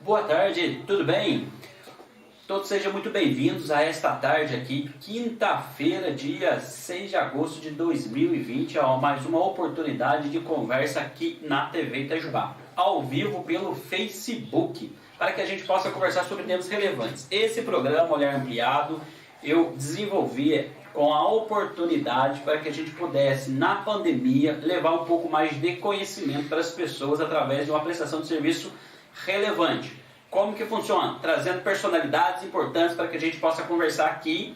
Boa tarde, tudo bem? Todos sejam muito bem-vindos a esta tarde aqui, quinta-feira, dia 6 de agosto de 2020, a mais uma oportunidade de conversa aqui na TV Itajubá, ao vivo pelo Facebook, para que a gente possa conversar sobre temas relevantes. Esse programa, Olhar Ampliado, eu desenvolvi com a oportunidade para que a gente pudesse, na pandemia, levar um pouco mais de conhecimento para as pessoas através de uma prestação de serviço relevante. Como que funciona? Trazendo personalidades importantes para que a gente possa conversar aqui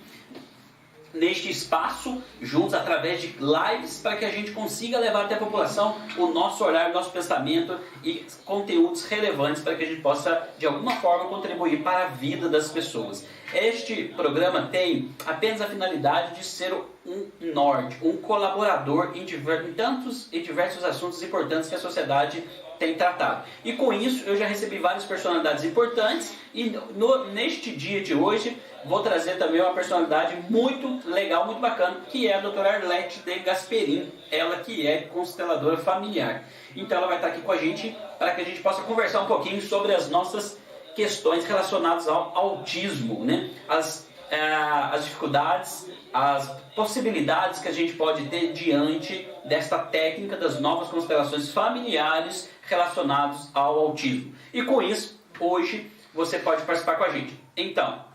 neste espaço, juntos através de lives, para que a gente consiga levar até a população o nosso olhar, o nosso pensamento e conteúdos relevantes para que a gente possa, de alguma forma, contribuir para a vida das pessoas. Este programa tem apenas a finalidade de ser um norte, um colaborador em diversos assuntos importantes que a sociedade tem tratado. E com isso eu já recebi várias personalidades importantes e neste dia de hoje vou trazer também uma personalidade muito legal, muito bacana, que é a doutora Arlete de Gasperin, ela que é consteladora familiar. Então ela vai estar aqui com a gente para que a gente possa conversar um pouquinho sobre as nossas questões relacionadas ao autismo, né? As dificuldades, as possibilidades que a gente pode ter diante desta técnica das novas constelações familiares relacionadas ao autismo. E com isso, hoje você pode participar com a gente. Então,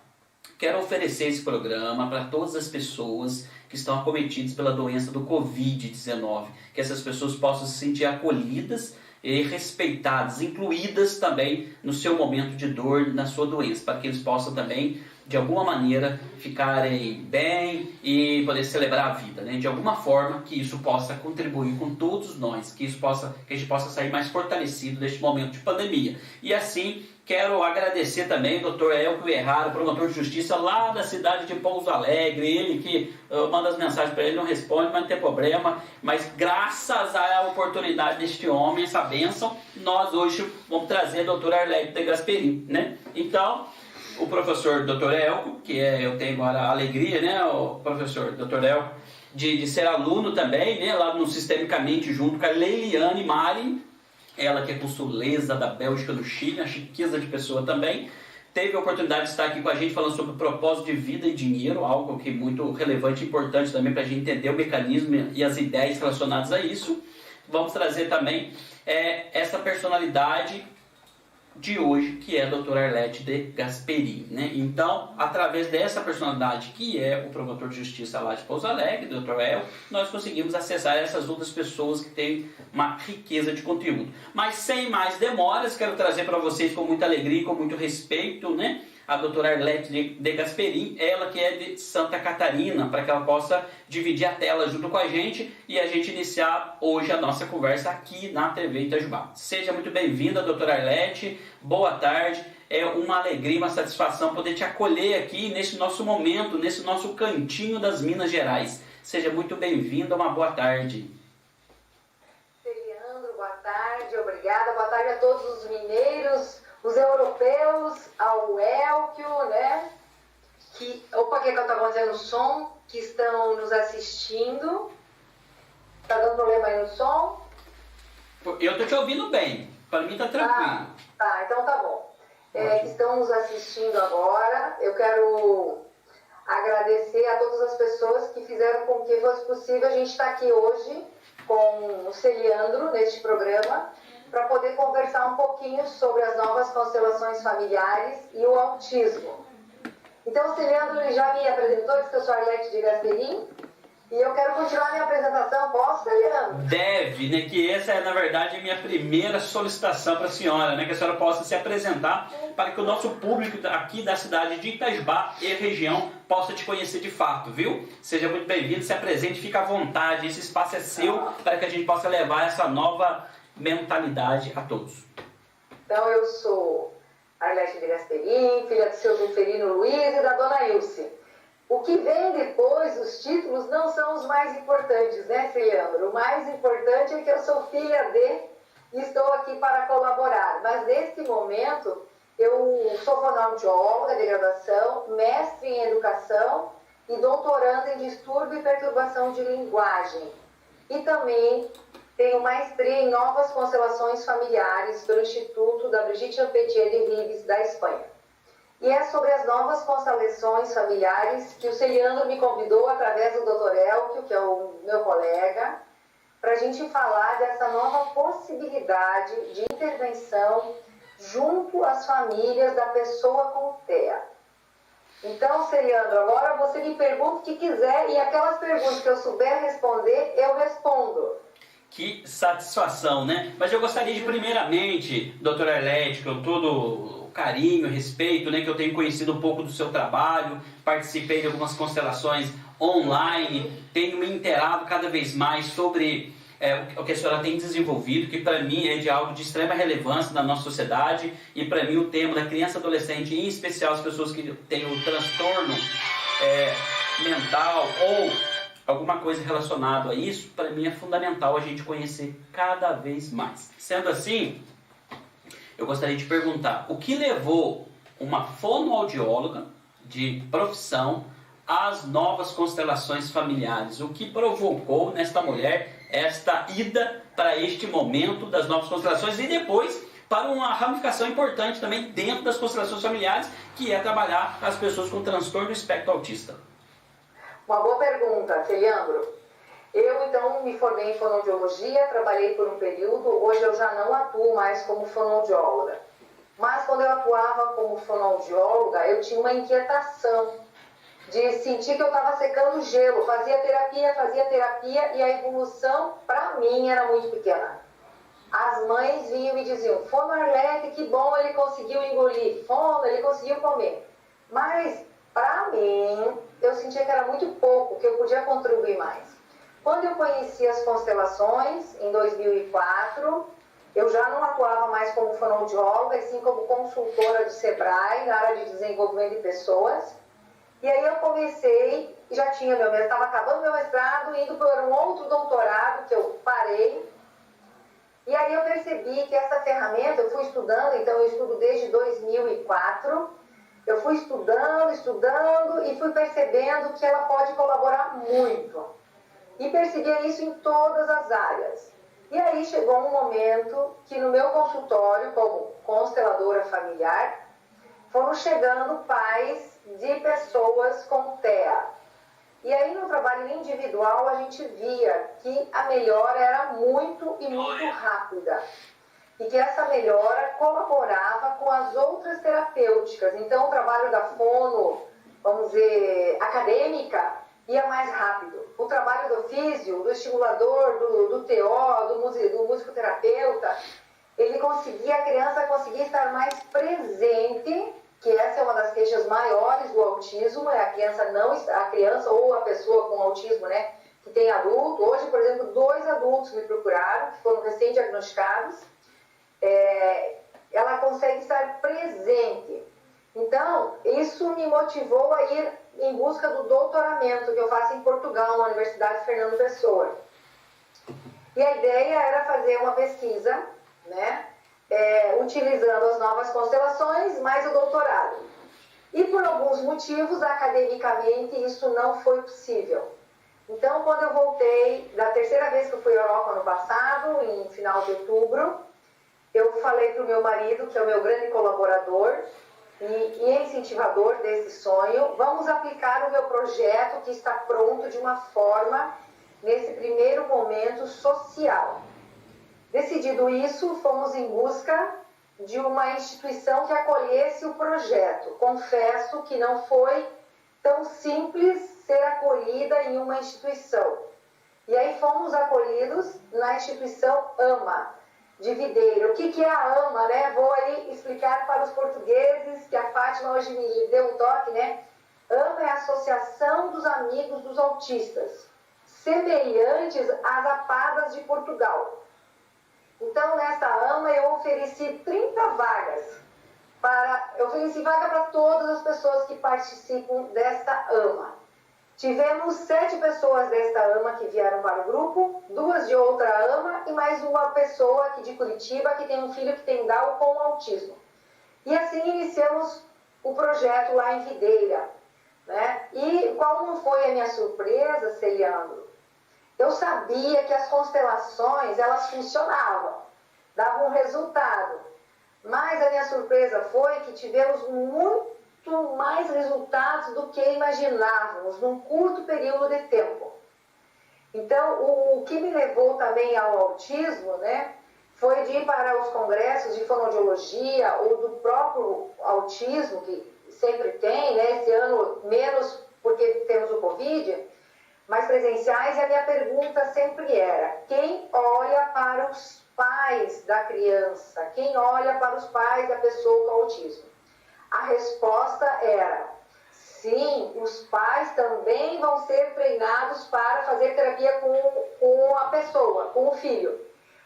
quero oferecer esse programa para todas as pessoas que estão acometidas pela doença do Covid-19, que essas pessoas possam se sentir acolhidas e respeitadas, incluídas também no seu momento de dor, na sua doença, para que eles possam também, de alguma maneira, ficarem bem e poder celebrar a vida, né? De alguma forma que isso possa contribuir com todos nós, que a gente possa sair mais fortalecido deste momento de pandemia. E assim, quero agradecer também o Dr. Elcio Erraro, promotor de justiça lá da cidade de Pouso Alegre, ele que manda as mensagens para ele, não responde, mas não tem problema, mas graças à oportunidade deste homem, essa bênção, nós hoje vamos trazer a doutora Arlete de Gasperin, né? Então, o professor Dr. Elcio, que eu tenho agora a alegria, né, o professor Dr. Elcio, de ser aluno também, né, lá no Sistemicamente, junto com a Leiliane Marin, ela que é consuleza da Bélgica do Chile, uma chiqueza de pessoa também, teve a oportunidade de estar aqui com a gente falando sobre o propósito de vida e dinheiro, algo que é muito relevante e importante também para a gente entender o mecanismo e as ideias relacionadas a isso. Vamos trazer também essa personalidade de hoje, que é a doutora Arlete de Gasperin, né? Então, através dessa personalidade, que é o promotor de justiça lá de Pouso Alegre, Dr. El, nós conseguimos acessar essas outras pessoas que têm uma riqueza de conteúdo. Mas sem mais demoras, quero trazer para vocês com muita alegria e com muito respeito, né, a doutora Arlete de Gasperin, ela que é de Santa Catarina, para que ela possa dividir a tela junto com a gente e a gente iniciar hoje a nossa conversa aqui na TV Itajubá. Seja muito bem-vinda, doutora Arlete, boa tarde, é uma alegria, uma satisfação poder te acolher aqui nesse nosso momento, nesse nosso cantinho das Minas Gerais. Seja muito bem-vinda, uma boa tarde. Leandro, boa tarde, obrigada, boa tarde a todos os mineiros, os europeus, ao Elcio, né? Opa, que eu estava fazendo o som, que estão nos assistindo. Tá dando problema aí no som? Eu tô te ouvindo bem, para mim tá tranquilo. Tá, então tá bom. Que estão nos assistindo agora. Eu quero agradecer a todas as pessoas que fizeram com que fosse possível a gente estar aqui hoje com o Celiandro neste programa, para poder conversar um pouquinho sobre as novas constelações familiares e o autismo. Então, o Celiandro já me apresentou, disse que eu sou a Arlete de Gasperin, e eu quero continuar minha apresentação. Posso, Celiandro? Deve, né? Que essa é, na verdade, a minha primeira solicitação para a senhora, né? Que a senhora possa se apresentar para que o nosso público aqui da cidade de Itajubá e região possa te conhecer de fato, viu? Seja muito bem-vindo, se apresente, fica à vontade, esse espaço é seu para que a gente possa levar essa nova mentalidade a todos. Então, eu sou Arlete de Gasperin, filha do seu Zeferino Luiz e da dona Ilse. O que vem depois, os títulos, não são os mais importantes, né, Celiandro? O mais importante é que eu sou filha de e estou aqui para colaborar. Mas, neste momento, eu sou fonoaudióloga de graduação, mestre em educação e doutoranda em distúrbio e perturbação de linguagem. E também tenho maestria em novas constelações familiares pelo Instituto da Brigitte Champetier de Ribes, da Espanha. E é sobre as novas constelações familiares que o Celiandro me convidou através do Dr. Elkio, que é o meu colega, para a gente falar dessa nova possibilidade de intervenção junto às famílias da pessoa com TEA. Então, Celiandro, agora você me pergunta o que quiser e aquelas perguntas que eu souber responder, eu respondo. Que satisfação, né? Mas eu gostaria de, primeiramente, doutora Arlete, com todo o carinho, respeito, né, que eu tenho conhecido um pouco do seu trabalho, participei de algumas constelações online, tenho me inteirado cada vez mais sobre o que a senhora tem desenvolvido, que para mim é de algo de extrema relevância na nossa sociedade, e para mim o tema da criança e adolescente, em especial as pessoas que têm o transtorno mental ou alguma coisa relacionada a isso, para mim é fundamental a gente conhecer cada vez mais. Sendo assim, eu gostaria de perguntar, o que levou uma fonoaudióloga de profissão às novas constelações familiares? O que provocou nesta mulher esta ida para este momento das novas constelações e depois para uma ramificação importante também dentro das constelações familiares, que é trabalhar as pessoas com transtorno do espectro autista? Uma boa pergunta, Celiandro. Eu, então, me formei em fonoaudiologia, trabalhei por um período, hoje eu já não atuo mais como fonoaudióloga. Mas quando eu atuava como fonoaudióloga, eu tinha uma inquietação de sentir que eu estava secando gelo, fazia terapia e a evolução, para mim, era muito pequena. As mães vinham e diziam, Fono Arlete, que bom, ele conseguiu engolir, Fono, ele conseguiu comer. Mas, para mim, eu sentia que era muito pouco, que eu podia contribuir mais. Quando eu conheci as constelações, em 2004, eu já não atuava mais como fonoaudióloga, e sim como consultora do Sebrae, na área de desenvolvimento de pessoas. E aí eu comecei, já tinha estava acabando meu mestrado, indo para um outro doutorado, que eu parei. E aí eu percebi que essa ferramenta, eu fui estudando, então eu estudo desde 2004, eu fui estudando e fui percebendo que ela pode colaborar muito. E percebia isso em todas as áreas. E aí chegou um momento que no meu consultório, como consteladora familiar, foram chegando pais de pessoas com TEA. E aí no trabalho individual a gente via que a melhora era muito e muito rápida. E que essa melhora colaborava com as outras terapêuticas. Então o trabalho da fono, vamos dizer, acadêmica, ia mais rápido. O trabalho do físio, do estimulador, do TO, do musicoterapeuta, a criança conseguia estar mais presente, que essa é uma das queixas maiores do autismo, é a criança ou a pessoa com autismo, né, que tem adulto. Hoje, por exemplo, 2 adultos me procuraram, que foram recém-diagnosticados. Ela consegue estar presente. Então, isso me motivou a ir em busca do doutoramento, que eu faço em Portugal, na Universidade Fernando Pessoa. E a ideia era fazer uma pesquisa, né, utilizando as novas constelações, mais o doutorado. E por alguns motivos, academicamente, isso não foi possível. Então, quando eu voltei, da terceira vez que eu fui à Europa no passado, em final de outubro, eu falei para o meu marido, que é o meu grande colaborador e incentivador desse sonho, vamos aplicar o meu projeto que está pronto de uma forma, nesse primeiro momento, social. Decidido isso, fomos em busca de uma instituição que acolhesse o projeto. Confesso que não foi tão simples ser acolhida em uma instituição. E aí fomos acolhidos na instituição AMA, de Videira. O que é a AMA, né? Vou aí explicar para os portugueses, que a Fátima hoje me deu um toque, né? AMA é a Associação dos Amigos dos Autistas, semelhantes às APADAs de Portugal. Então, nessa AMA, eu ofereci 30 vagas. Eu ofereci vaga para todas as pessoas que participam desta AMA. Tivemos 7 pessoas desta AMA que vieram para o grupo, 2 de outra AMA e mais uma pessoa aqui de Curitiba que tem um filho que tem Down com autismo. E assim iniciamos o projeto lá em Videira, né? E qual não foi a minha surpresa, Celiandro? eu sabia que as constelações, elas funcionavam, davam um resultado. Mas a minha surpresa foi que tivemos muito mais resultados do que imaginávamos, num curto período de tempo. Então, o que me levou também ao autismo, né, foi de ir para os congressos de fonoaudiologia ou do próprio autismo, que sempre tem, né, esse ano menos porque temos o Covid, mas presenciais, e a minha pergunta sempre era: quem olha para os pais da criança? Quem olha para os pais da pessoa com autismo? A resposta era: sim, os pais também vão ser treinados para fazer terapia com a pessoa, com o filho.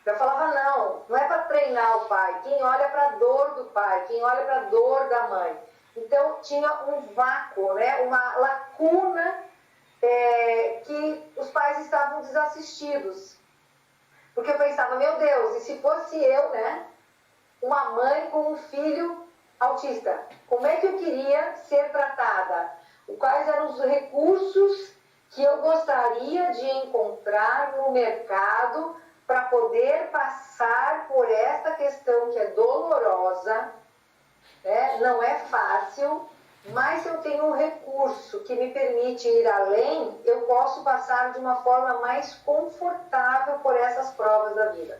Eu falava, não é para treinar o pai, quem olha para a dor do pai, quem olha para a dor da mãe. Então tinha um vácuo, né? Uma lacuna que os pais estavam desassistidos. Porque eu pensava, meu Deus, e se fosse eu, né? Uma mãe com um filho autista, como é que eu queria ser tratada? Quais eram os recursos que eu gostaria de encontrar no mercado para poder passar por esta questão que é dolorosa, né? Não é fácil, mas se eu tenho um recurso que me permite ir além, eu posso passar de uma forma mais confortável por essas provas da vida.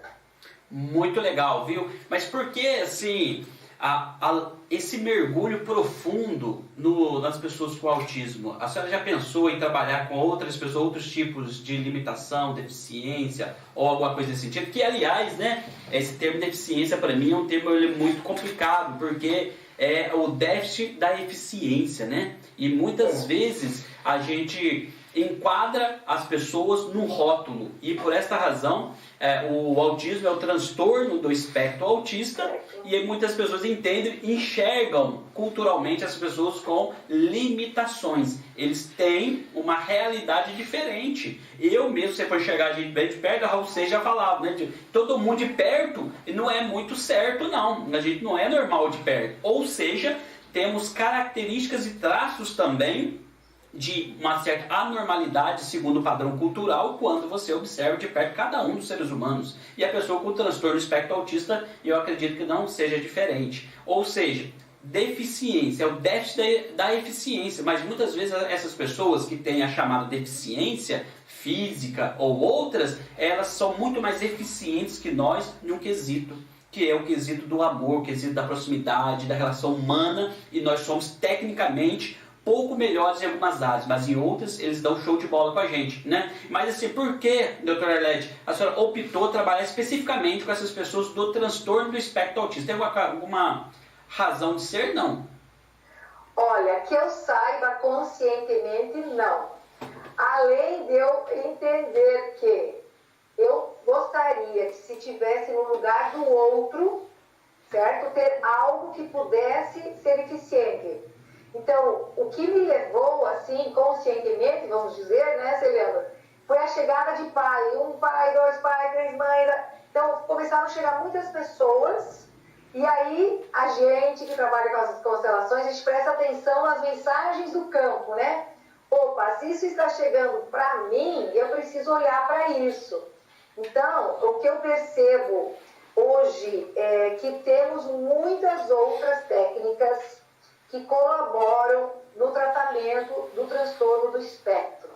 Muito legal, viu? Mas por que, assim, esse mergulho profundo nas pessoas com autismo? A senhora já pensou em trabalhar com outras pessoas, outros tipos de limitação, deficiência ou alguma coisa nesse sentido? Que, aliás, né, esse termo deficiência para mim é um termo muito complicado, porque é o déficit da eficiência, né? E muitas vezes a gente enquadra as pessoas no rótulo, e por esta razão o autismo é o transtorno do espectro autista, e muitas pessoas enxergam culturalmente as pessoas com limitações. Eles têm uma realidade diferente. Eu mesmo, se for enxergar a gente bem de perto, a Raul já falava, né? Todo mundo de perto não é muito certo, não. A gente não é normal de perto. Ou seja, temos características e traços também de uma certa anormalidade segundo o padrão cultural quando você observa de perto cada um dos seres humanos. E a pessoa com transtorno espectro autista, eu acredito que não seja diferente. Ou seja, deficiência, é o déficit da eficiência, mas muitas vezes essas pessoas que têm a chamada deficiência física ou outras, elas são muito mais eficientes que nós num quesito, que é o quesito do amor, o quesito da proximidade, da relação humana, e nós somos tecnicamente pouco melhores em algumas áreas, mas em outras eles dão show de bola com a gente, né? Mas assim, por que, doutora Arlete, a senhora optou trabalhar especificamente com essas pessoas do transtorno do espectro autista? Tem alguma razão de ser, não? Olha, que eu saiba conscientemente, não. Além de eu entender que eu gostaria que, se tivesse no lugar do outro, certo? Ter algo que pudesse ser eficiente. Então, o que me levou, assim, conscientemente, vamos dizer, né, Celiano, foi a chegada de pai. Um pai, dois pais, três mães. Então, começaram a chegar muitas pessoas. E aí, a gente que trabalha com as constelações, a gente presta atenção nas mensagens do campo, né? Opa, se isso está chegando para mim, eu preciso olhar para isso. Então, o que eu percebo hoje é que temos muitas outras técnicas que colaboram no tratamento do transtorno do espectro,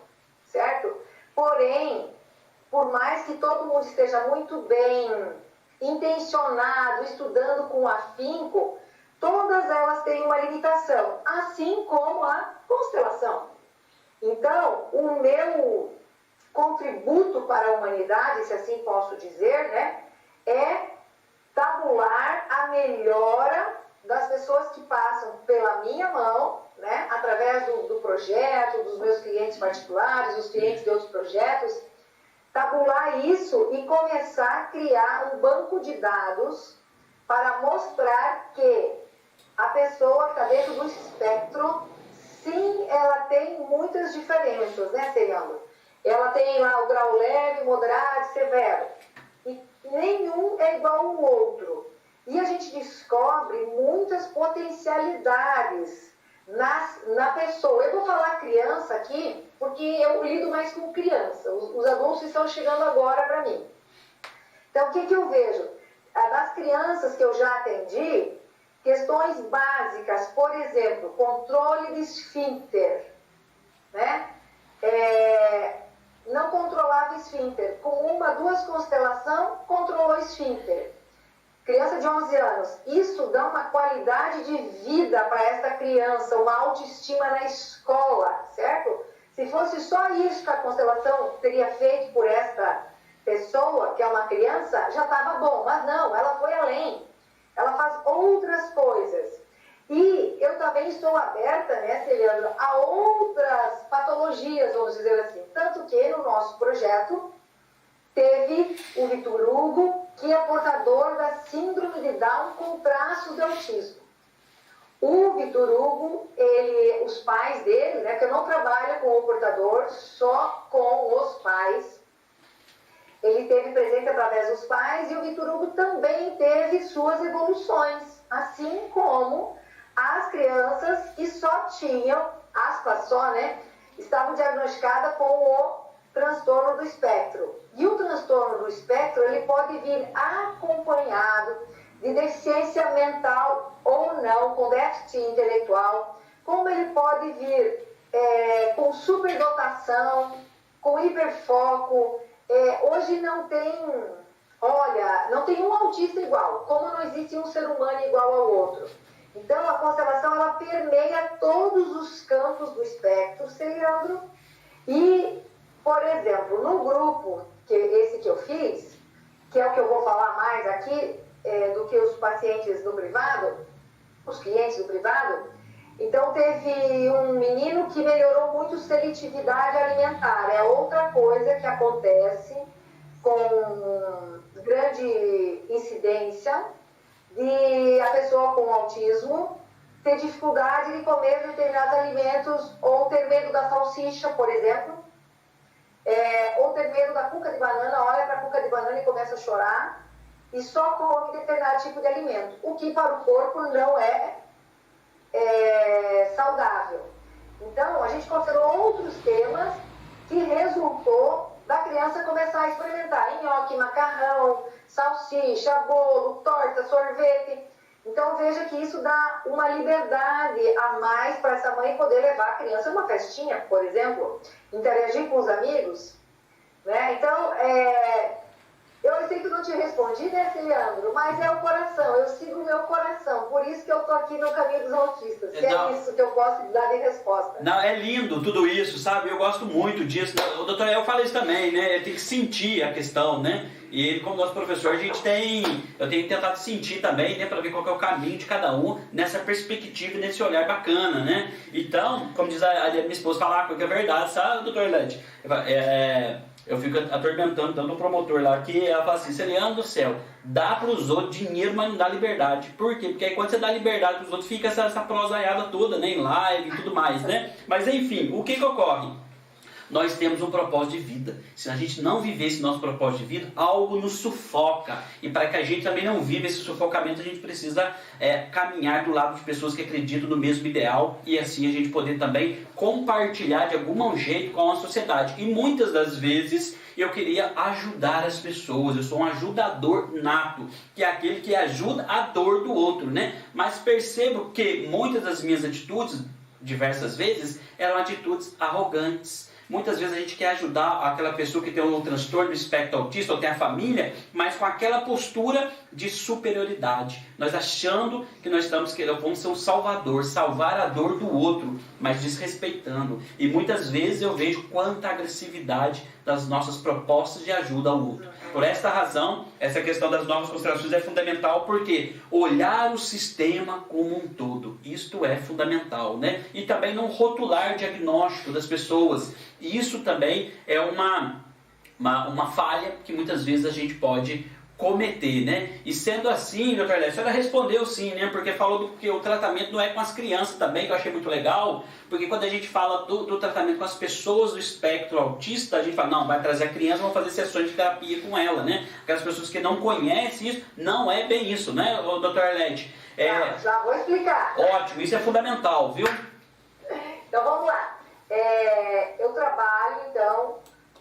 certo? Porém, por mais que todo mundo esteja muito bem intencionado, estudando com afinco, todas elas têm uma limitação, assim como a constelação. Então, o meu contributo para a humanidade, se assim posso dizer, né, é tabular a melhora das pessoas que passam pela minha mão, né, através do projeto, dos meus clientes particulares, dos clientes de outros projetos, tabular isso e começar a criar um banco de dados para mostrar que a pessoa que está dentro do espectro, sim, ela tem muitas diferenças, né, Fernando? Ela tem lá o grau leve, moderado, severo, e nenhum é igual ao outro. E a gente descobre muitas potencialidades na pessoa. Eu vou falar criança aqui porque eu lido mais com criança, os adultos estão chegando agora para mim. Então, o que eu vejo? Das crianças que eu já atendi, questões básicas, por exemplo, controle de esfíncter, né? Não controlava esfíncter. Com uma, duas constelação, controlou esfíncter. Criança de 11 anos, isso dá uma qualidade de vida para esta criança, uma autoestima na escola, certo? Se fosse só isso que a constelação teria feito por esta pessoa, que é uma criança, já estava bom, mas não, ela foi além. Ela faz outras coisas. E eu também estou aberta, né, Celiandro, a outras patologias, vamos dizer assim. Tanto que no nosso projeto teve o Vitor Hugo, que é portador da síndrome de Down com traços de autismo. O Vitor Hugo, os pais dele, né, que eu não trabalho com o portador, só com os pais. Ele teve presente através dos pais e o Vitor Hugo também teve suas evoluções, assim como as crianças que só tinham, aspas só, né, estavam diagnosticadas com o transtorno do espectro. E o transtorno do espectro, ele pode vir acompanhado de deficiência mental ou não, com déficit intelectual, como ele pode vir com superdotação, com hiperfoco. Hoje não tem, não tem um autista igual, como não existe um ser humano igual ao outro. Então, a constelação, ela permeia todos os campos do espectro, Celiandro. E, por exemplo, no grupo, esse que eu fiz, que é o que eu vou falar mais aqui, do que os pacientes do privado, os clientes do privado, então teve um menino que melhorou muito seletividade alimentar. É outra coisa que acontece com grande incidência de a pessoa com autismo ter dificuldade de comer determinados alimentos, ou ter medo da salsicha, por exemplo, ou ter medo da cuca de banana, olha para a cuca de banana e começa a chorar, e só come determinado tipo de alimento, o que para o corpo não é saudável. Então, a gente considerou outros temas que resultou da criança começar a experimentar nhoque, macarrão, salsicha, bolo, torta, sorvete. Então, veja que isso dá uma liberdade a mais para essa mãe poder levar a criança a uma festinha, por exemplo, interagir com os amigos, né? Então, eu sei que eu não te respondi, né, Celiandro? Mas é o coração, eu sigo o meu coração. Por isso que eu tô aqui no caminho dos autistas. Se é isso que eu posso dar de resposta. Não, é lindo tudo isso, sabe? Eu gosto muito disso. O doutor El fala isso também, né? Ele tem que sentir a questão, né? E ele, como nosso professor, eu tenho tentado sentir também, né? Para ver qual que é o caminho de cada um nessa perspectiva, nesse olhar bacana, né? Então, como diz a minha esposa, falar que é verdade, sabe, doutor Led? Eu fico atormentando tanto o promotor lá que ela fala assim: Celiandro do céu, dá para os outros dinheiro, mas não dá liberdade. Por quê? Porque aí quando você dá liberdade para os outros, fica essa prosaiada toda, né, em live e tudo mais, né? Mas enfim, o que ocorre? Nós temos um propósito de vida. Se a gente não viver esse nosso propósito de vida, algo nos sufoca. E para que a gente também não viva esse sufocamento, a gente precisa caminhar do lado de pessoas que acreditam no mesmo ideal, e assim a gente poder também compartilhar de algum jeito com a sociedade. E muitas das vezes eu queria ajudar as pessoas. Eu sou um ajudador nato, que é aquele que ajuda a dor do outro, né? Mas percebo que muitas das minhas atitudes, diversas vezes, eram atitudes arrogantes. Muitas vezes a gente quer ajudar aquela pessoa que tem um transtorno do espectro autista ou tem a família, mas com aquela postura de superioridade. Nós achando que nós vamos ser um salvador, salvar a dor do outro, mas desrespeitando. E muitas vezes eu vejo quanta agressividade das nossas propostas de ajuda ao outro. Por esta razão, essa questão das novas constelações é fundamental, porque olhar o sistema como um todo, isto é fundamental, né? E também não rotular diagnóstico das pessoas. E isso também é uma falha que muitas vezes a gente pode cometer, né? E sendo assim, doutor Léo, a senhora respondeu sim, né? Porque falou que o tratamento não é com as crianças também, que eu achei muito legal, porque quando a gente fala do tratamento com as pessoas do espectro autista, a gente fala, não, vai trazer a criança, vamos fazer sessões de terapia com ela, né? Aquelas pessoas que não conhecem isso, não é bem isso, né, doutor Arlete? Já vou explicar. Ótimo, isso é fundamental, viu? Então vamos lá. eu trabalho, então,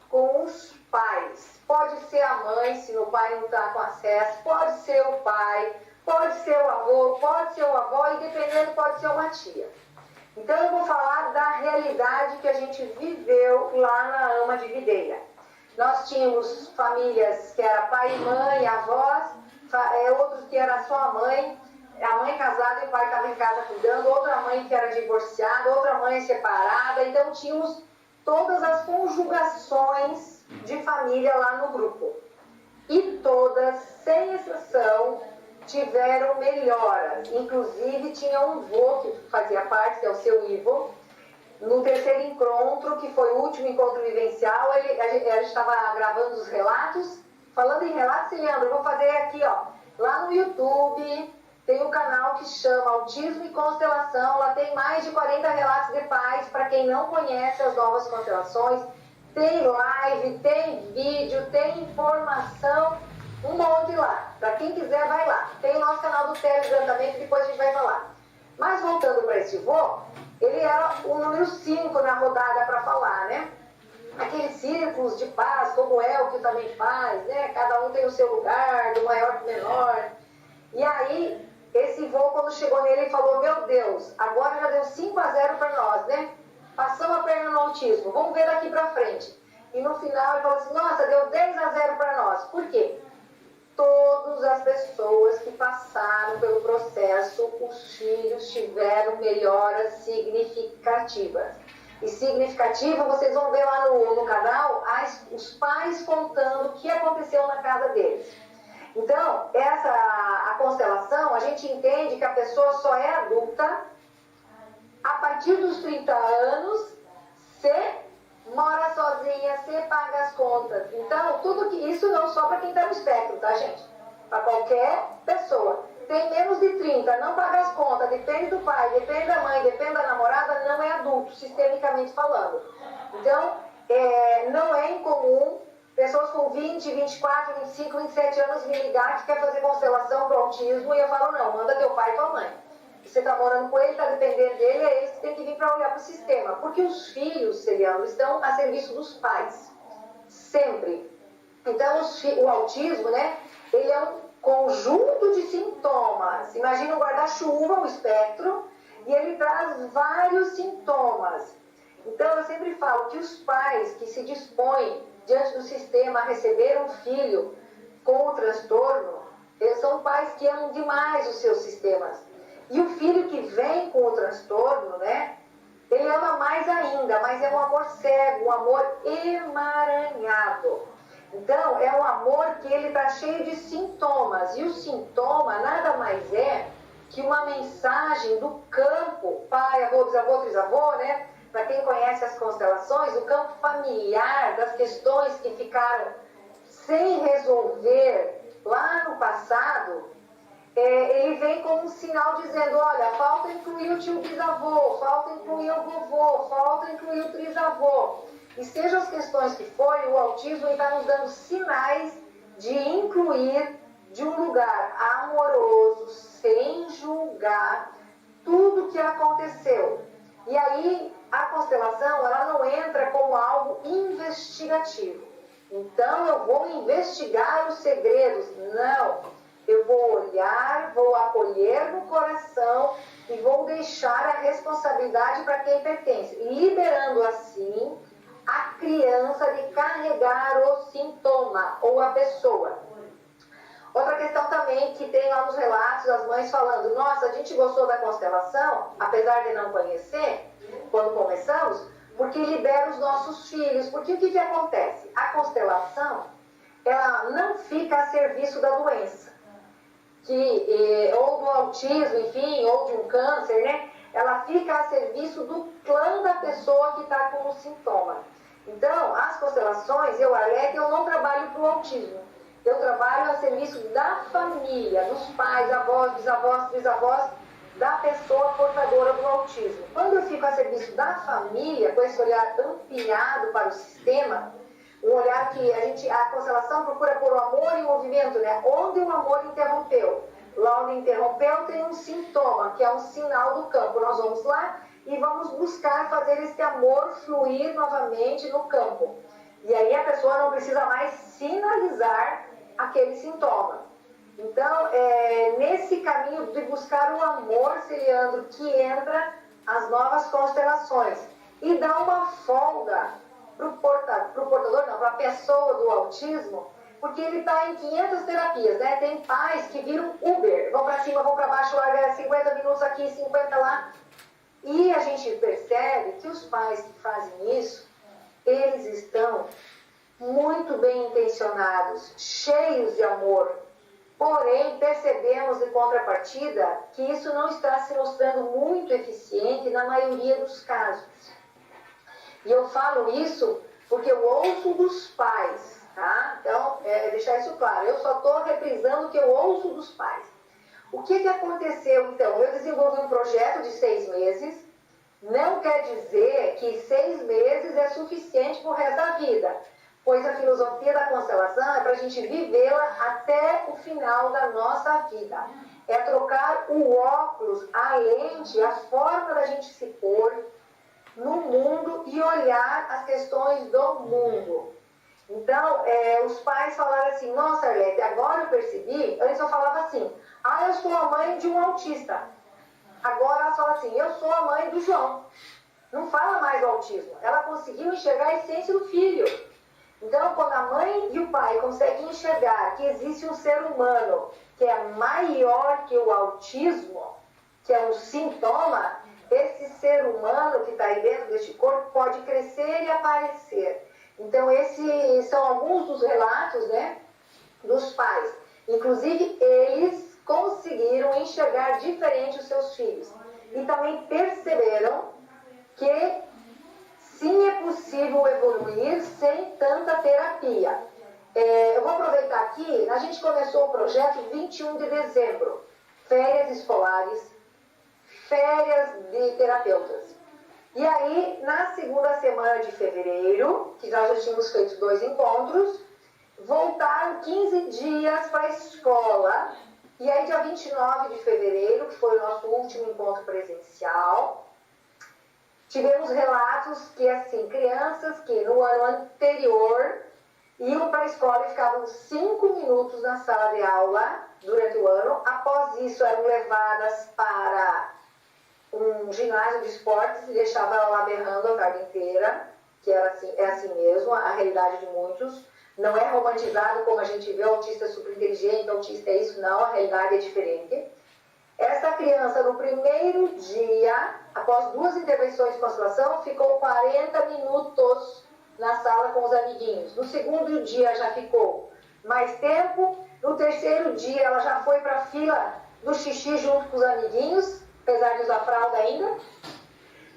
com os pais. Pode ser a mãe, se o pai não está com acesso, pode ser o pai, pode ser o avô, pode ser o avó e, dependendo, pode ser uma tia. Então, eu vou falar da realidade que a gente viveu lá na AMA de Videira. Nós tínhamos famílias que era pai e mãe, avós, outros que era só a mãe casada e o pai estava em casa cuidando, outra mãe que era divorciada, outra mãe separada. Então, tínhamos todas as conjugações de família lá no grupo. E todas, sem exceção, tiveram melhoras. Inclusive, tinha um vô que fazia parte, que é o seu Ivo. No terceiro encontro, que foi o último encontro vivencial, a gente estava gravando os relatos. Falando em relatos, Leandro, eu vou fazer aqui, ó, lá no YouTube, tem um canal que chama Autismo e Constelação. Lá tem mais de 40 relatos de pais, para quem não conhece as novas constelações. Tem live, tem vídeo, tem informação, um monte lá. Para quem quiser, vai lá. Tem o nosso canal do Telegram também, que depois a gente vai falar. Mas voltando para esse vô, ele era o número 5 na rodada para falar, né? Aqueles círculos de paz, como o Elke também faz, né? Cada um tem o seu lugar, do maior para o menor. E aí, esse vô, quando chegou nele, ele falou: meu Deus, agora já deu 5-0 para nós, né? Passamos a perna no autismo, vamos ver daqui para frente. E no final ele falou assim: nossa, deu 10-0 para nós. Por quê? Todas as pessoas que passaram pelo processo, os filhos tiveram melhoras significativas. E significativa, vocês vão ver lá no canal, os pais contando o que aconteceu na casa deles. Então, a constelação, a gente entende que a pessoa só é adulta a partir dos 30 anos, se mora sozinha, se paga as contas. Então, tudo que isso não só para quem está no espectro, tá, gente? Para qualquer pessoa. Tem menos de 30, não paga as contas, depende do pai, depende da mãe, depende da namorada, não é adulto, sistemicamente falando. Então, não é incomum pessoas com 20, 24, 25, 27 anos me ligar que quer fazer constelação para o autismo, e eu falo: não, manda teu pai e tua mãe. Você está morando com ele, está dependendo dele, é eles que tem que vir para olhar para o sistema. Porque os filhos, Celiano, estão a serviço dos pais. Sempre. Então, o autismo, né, ele é um conjunto de sintomas. Imagina um guarda-chuva, o espectro, e ele traz vários sintomas. Então, eu sempre falo que os pais que se dispõem diante do sistema a receber um filho com o transtorno, eles são pais que amam demais os seus sistemas. E o filho que vem com o transtorno, né, ele ama mais ainda, mas é um amor cego, um amor emaranhado. Então, é um amor que ele está cheio de sintomas. E o sintoma nada mais é que uma mensagem do campo, pai, avô, bisavô, trisavô, né? Para quem conhece as constelações, o campo familiar, das questões que ficaram sem resolver lá no passado, ele vem como um sinal dizendo: olha, falta incluir o tio bisavô, falta incluir o vovô, falta incluir o trisavô. E sejam as questões que forem, o autismo está nos dando sinais de incluir de um lugar amoroso, sem julgar tudo que aconteceu. E aí, a constelação, ela não entra como algo investigativo. Então, eu vou investigar os segredos. Não. Eu vou olhar, vou acolher no coração e vou deixar a responsabilidade para quem pertence, liberando assim a criança de carregar o sintoma ou a pessoa. Outra questão também que tem lá nos relatos das mães falando: nossa, a gente gostou da constelação, apesar de não conhecer, quando começamos, porque libera os nossos filhos. Porque o que acontece? A constelação, ela não fica a serviço da doença, ou do autismo, enfim, ou de um câncer, né? Ela fica a serviço do clã da pessoa que está com o sintoma. Então, as constelações, eu não trabalho para o autismo. Eu trabalho a serviço da família, dos pais, avós, bisavós, trisavós, da pessoa portadora do autismo. Quando eu fico a serviço da família, com esse olhar ampliado para o sistema, um olhar que a constelação procura por o amor em movimento, né? Onde o amor interrompeu. Lá onde interrompeu tem um sintoma, que é um sinal do campo. Nós vamos lá e vamos buscar fazer esse amor fluir novamente no campo. E aí a pessoa não precisa mais sinalizar aquele sintoma. Então, nesse caminho de buscar o amor, Celiandro, que entra as novas constelações e dá uma folga para a pessoa do autismo, porque ele está em 500 terapias, né? Tem pais que viram Uber, vão para cima, vão para baixo, larga 50 minutos aqui, 50 lá. E a gente percebe que os pais que fazem isso, eles estão muito bem intencionados, cheios de amor. Porém, percebemos em contrapartida que isso não está se mostrando muito eficiente na maioria dos casos. E eu falo isso porque eu ouço dos pais, tá? Então, deixar isso claro, eu só estou reprisando o que eu ouço dos pais. O que aconteceu, então? Eu desenvolvi um projeto de 6 meses, não quer dizer que 6 meses é suficiente para o resto da vida, pois a filosofia da constelação é para a gente vivê-la até o final da nossa vida. É trocar o óculos, a lente, a forma da gente se pôr no mundo e olhar as questões do mundo. Então, os pais falaram assim, nossa, Arlete, agora eu percebi, antes eu falava assim, eu sou a mãe de um autista. Agora ela fala assim, eu sou a mãe do João. Não fala mais do autismo. Ela conseguiu enxergar a essência do filho. Então, quando a mãe e o pai conseguem enxergar que existe um ser humano que é maior que o autismo, que é um sintoma, esse ser humano que está aí dentro deste corpo pode crescer e aparecer. Então, esses são alguns dos relatos, né, dos pais. Inclusive, eles conseguiram enxergar diferente os seus filhos. E também perceberam que sim, é possível evoluir sem tanta terapia. Eu vou aproveitar aqui, a gente começou o projeto 21 de dezembro, férias escolares, férias de terapeutas. E aí, na segunda semana de fevereiro, que nós já tínhamos feito 2 encontros, voltaram 15 dias para a escola. E aí, dia 29 de fevereiro, que foi o nosso último encontro presencial, tivemos relatos que, assim, crianças que no ano anterior iam para a escola e ficavam 5 minutos na sala de aula durante o ano. Após isso, eram levadas para um ginásio de esportes e deixavam ela lá berrando a tarde inteira, que era assim, é assim mesmo, a realidade de muitos. Não é romantizado como a gente vê, o autista super inteligente, o autista é isso, não, a realidade é diferente. Essa criança, no primeiro dia, após 2 intervenções de constelação, ficou 40 minutos na sala com os amiguinhos. No segundo dia já ficou mais tempo. No terceiro dia ela já foi para a fila do xixi junto com os amiguinhos, apesar de usar fralda ainda.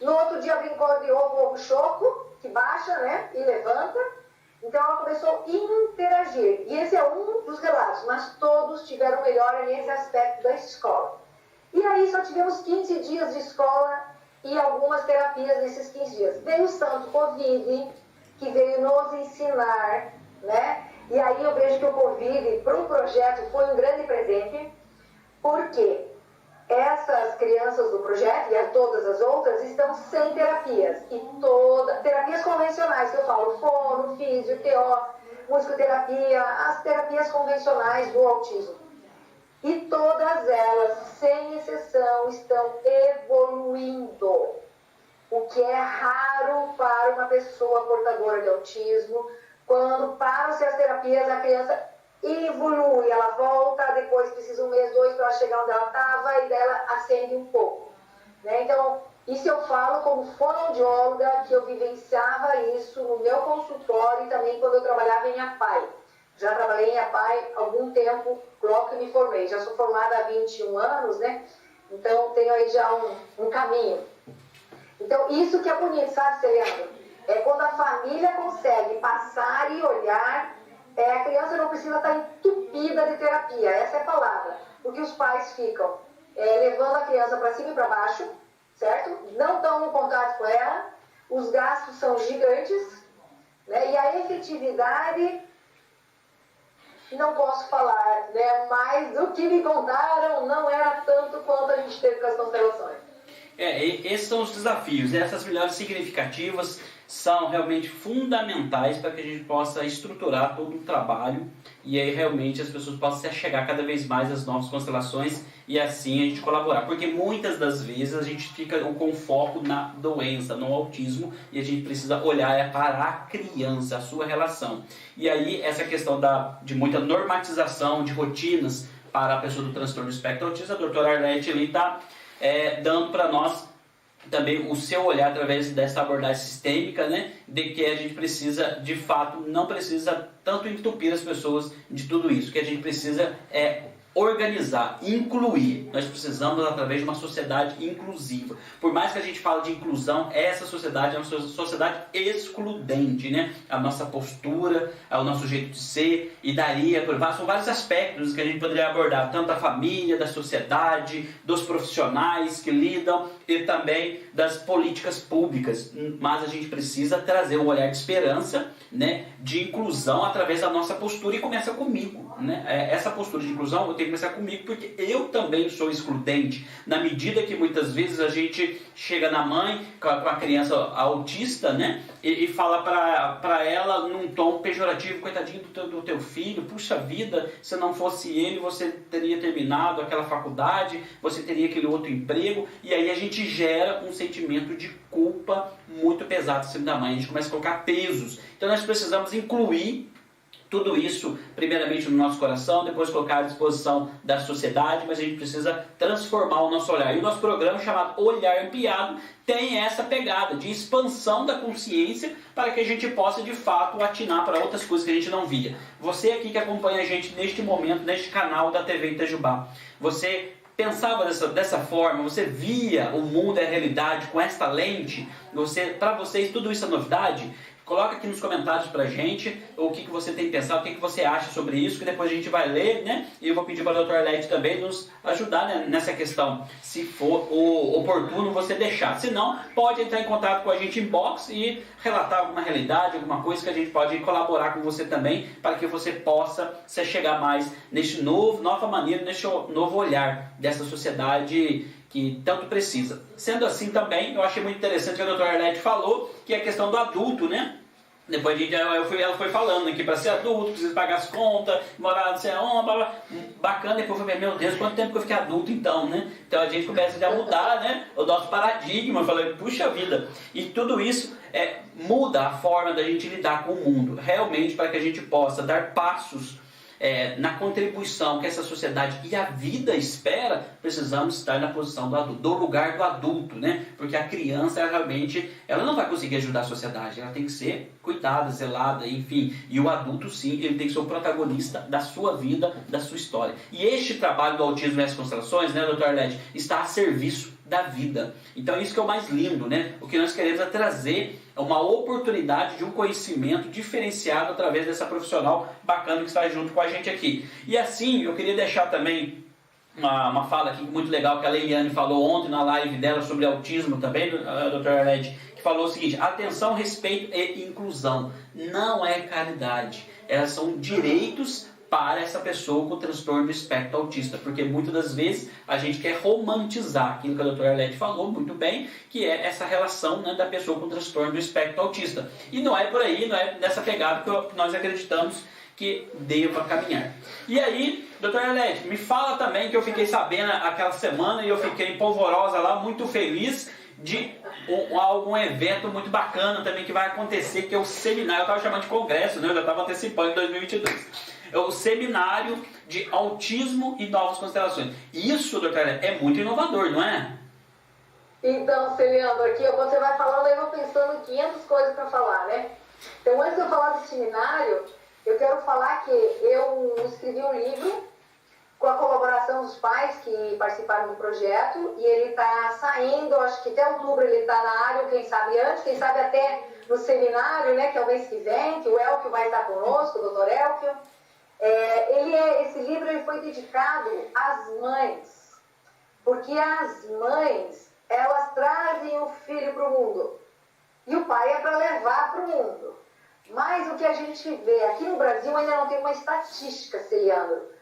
No outro dia brincou de ovo choco, que baixa, né, e levanta. Então ela começou a interagir. E esse é um dos relatos, mas todos tiveram melhora nesse aspecto da escola. E aí só tivemos 15 dias de escola e algumas terapias nesses 15 dias. Veio o santo Covid, que veio nos ensinar, né? E aí eu vejo que o Covid, para o projeto, foi um grande presente, porque essas crianças do projeto, e todas as outras, estão sem terapias. E terapias convencionais, que eu falo, fono, físio, TO, musicoterapia, as terapias convencionais do autismo. E todas elas, sem exceção, estão evoluindo. O que é raro para uma pessoa portadora de autismo. Quando param-se as terapias, a criança evolui, ela volta, depois precisa 1 mês, 2 para ela chegar onde ela estava e dela acende um pouco. Né? Então, isso eu falo como fonoaudióloga, que eu vivenciava isso no meu consultório e também quando eu trabalhava em APAI. Já trabalhei em APAI há algum tempo, logo que me formei. Já sou formada há 21 anos, né? Então, tenho aí já um caminho. Então, isso que é bonito, sabe, Celiandro? É quando a família consegue passar e olhar. A criança não precisa estar entupida de terapia, essa é a palavra. Porque os pais ficam levando a criança para cima e para baixo, certo? Não estão no contato com ela, os gastos são gigantes, né? E a efetividade... não posso falar, né? Mas do que me contaram não era tanto quanto a gente teve com as constelações. Esses são os desafios, né? Essas melhores significativas são realmente fundamentais para que a gente possa estruturar todo o trabalho e aí realmente as pessoas possam se achegar cada vez mais às novas constelações e assim a gente colaborar. Porque muitas das vezes a gente fica com foco na doença, no autismo, e a gente precisa olhar para a criança, a sua relação. E aí essa questão de muita normatização de rotinas para a pessoa do transtorno do espectro autista, a doutora Arlete ali está dando para nós também o seu olhar através dessa abordagem sistêmica, né, de que a gente precisa, de fato, não precisa tanto entupir as pessoas de tudo isso, que a gente precisa organizar, incluir. Nós precisamos através de uma sociedade inclusiva. Por mais que a gente fale de inclusão, essa sociedade é uma sociedade excludente, né? A nossa postura, o nosso jeito de ser, e daí são vários aspectos que a gente poderia abordar, tanto da família, da sociedade, dos profissionais que lidam e também das políticas públicas. Mas a gente precisa trazer um olhar de esperança, né, de inclusão através da nossa postura, e começa comigo, né? Essa postura de inclusão eu tenho que começar comigo, porque eu também sou excludente, na medida que muitas vezes a gente chega na mãe com a criança autista, né, e fala para ela num tom pejorativo: coitadinho do teu filho, puxa vida, se não fosse ele você teria terminado aquela faculdade, você teria aquele outro emprego, e aí a gente gera um sentimento de culpa muito pesado em cima da mãe, a gente começa a colocar pesos. Então nós precisamos incluir tudo isso, primeiramente no nosso coração, depois colocar à disposição da sociedade, mas a gente precisa transformar o nosso olhar. E o nosso programa, chamado Olhar Ampliado, tem essa pegada de expansão da consciência para que a gente possa, de fato, atinar para outras coisas que a gente não via. Você aqui que acompanha a gente neste momento, neste canal da TV Itajubá, você pensava dessa forma, você via o mundo e a realidade com esta lente, para vocês tudo isso é novidade? Coloca aqui nos comentários pra gente o que você tem pensado, o que você acha sobre isso, que depois a gente vai ler, né? E eu vou pedir para a doutora Arlete também nos ajudar, né, nessa questão, se for oportuno você deixar. Se não, pode entrar em contato com a gente em inbox e relatar alguma realidade, alguma coisa que a gente pode colaborar com você também, para que você possa se chegar mais neste nova maneira, neste novo olhar dessa sociedade que tanto precisa. Sendo assim também, eu achei muito interessante o que a doutora Arlete falou, que é a questão do adulto, né? Depois ela foi falando que para ser adulto precisa pagar as contas, morar não sei aonde, blá, blá. Bacana. Depois eu falei: meu Deus, quanto tempo que eu fiquei adulto então, né? Então a gente começa a mudar, né, o nosso paradigma. Eu falei: puxa vida. E tudo isso muda a forma da gente lidar com o mundo, realmente, para que a gente possa dar passos na contribuição que essa sociedade e a vida espera. Precisamos estar na posição do adulto, do lugar do adulto, né? Porque a criança, ela não vai conseguir ajudar a sociedade, ela tem que ser cuidada, zelada, enfim. E o adulto, sim, ele tem que ser o protagonista da sua vida, da sua história. E este trabalho do Autismo e as Constelações, né, doutor Arlete, está a serviço da vida. Então isso que é o mais lindo, né? O que nós queremos é trazer uma oportunidade de um conhecimento diferenciado através dessa profissional bacana que está junto com a gente aqui. E assim, eu queria deixar também uma fala aqui muito legal que a Leiliane falou ontem na live dela sobre autismo também, a doutora Arlete, que falou o seguinte: atenção, respeito e inclusão. Não é caridade, elas são direitos para essa pessoa com transtorno do espectro autista, porque muitas das vezes a gente quer romantizar aquilo que a doutora Arlete falou muito bem, que é essa relação, né, da pessoa com transtorno do espectro autista. E não é por aí, não é nessa pegada que nós acreditamos que deva caminhar. E aí, doutora Arlete, me fala também, que eu fiquei sabendo aquela semana e eu fiquei em Polvorosa lá, muito feliz de algum evento muito bacana também que vai acontecer, que é o seminário. Eu estava chamando de congresso, né? Eu já estava antecipando em 2022. É o seminário de autismo e novas constelações. Isso, doutora, é muito inovador, não é? Então, Celiandro, aqui você vai falando, eu vou pensando em 500 coisas para falar, né? Então, antes de eu falar do seminário, eu quero falar que eu escrevi um livro com a colaboração dos pais que participaram do projeto, e ele está saindo, acho que até outubro ele está na área, quem sabe antes, quem sabe até no seminário, né, que é o mês que vem, que o Elkio vai estar conosco, o doutor Elkio. Esse livro ele foi dedicado às mães, porque as mães, elas trazem o filho para o mundo, e o pai é para levar para o mundo. Mas o que a gente vê aqui no Brasil ainda não tem uma estatística, Celiandro.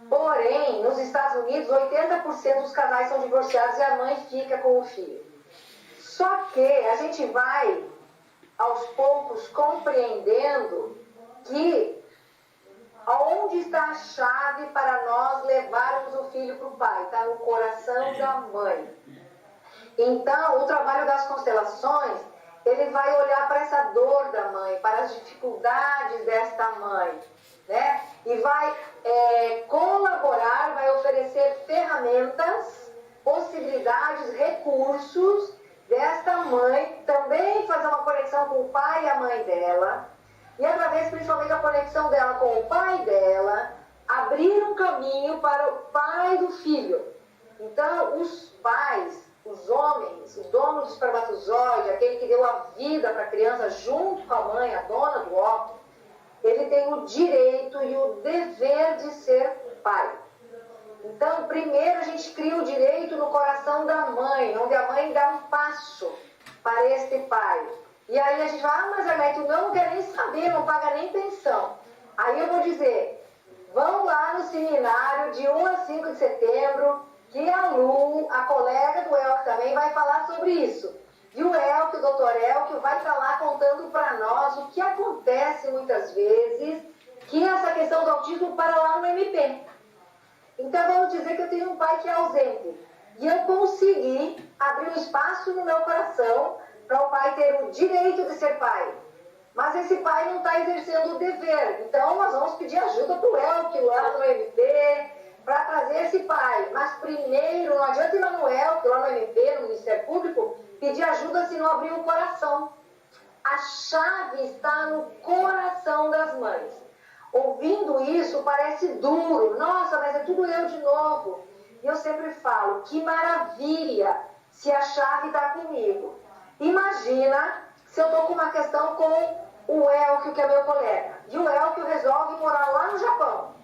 Porém, nos Estados Unidos, 80% dos casais são divorciados e a mãe fica com o filho. Só que a gente vai, aos poucos, compreendendo que onde está a chave para nós levarmos o filho para o pai? Está no coração da mãe. Então, o trabalho das constelações, ele vai olhar para essa dor da mãe, para as dificuldades desta mãe, né? E vai colaborar, vai oferecer ferramentas, possibilidades, recursos desta mãe, também fazer uma conexão com o pai e a mãe dela, e através principalmente da conexão dela com o pai dela, abrir um caminho para o pai do filho. Então, os pais, os homens, o dono do espermatozoide, aquele que deu a vida para a criança junto com a mãe, a dona do óvulo, ele tem o direito e o dever de ser pai. Então, primeiro a gente cria o direito no coração da mãe, onde a mãe dá um passo para este pai. E aí a gente fala, mas Arlete, o meu não quer nem saber, não paga nem pensão. Aí eu vou dizer, vão lá no seminário de 1 a 5 de setembro, que a Lu, a colega do Elke também, vai falar sobre isso. E o Elke, o doutor Elke, vai estar lá contando para nós o que acontece muitas vezes, que essa questão do autismo para lá no MP. Então vamos dizer que eu tenho um pai que é ausente. E eu consegui abrir um espaço no meu coração para o pai ter o direito de ser pai. Mas esse pai não está exercendo o dever. Então nós vamos pedir ajuda para o Elke lá no MP, para trazer esse pai. Mas primeiro, não adianta ir lá no Elke, lá no MP, no Ministério Público, pedir ajuda se não abrir o coração. A chave está no coração das mães. Ouvindo isso, parece duro. Nossa, mas é tudo eu de novo. E eu sempre falo, que maravilha se a chave está comigo. Imagina se eu estou com uma questão com o Elke, que é meu colega. E o Elke resolve morar lá no Japão.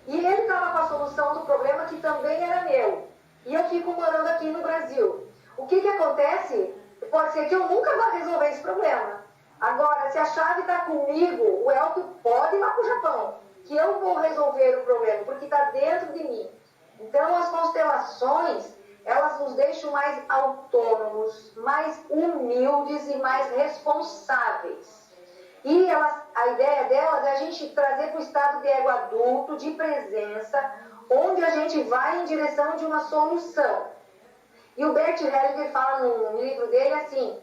E ele estava com a solução do problema que também era meu. E eu fico morando aqui no Brasil. O que acontece? Pode ser que eu nunca vá resolver esse problema. Agora, se a chave está comigo, o Elke pode ir lá para o Japão, que eu vou resolver o problema, porque está dentro de mim. Então, as constelações, elas nos deixam mais autônomos, mais humildes e mais responsáveis. E a ideia delas é a gente trazer para o estado de ego adulto, de presença, onde a gente vai em direção de uma solução. E o Bert Hellinger fala no livro dele assim,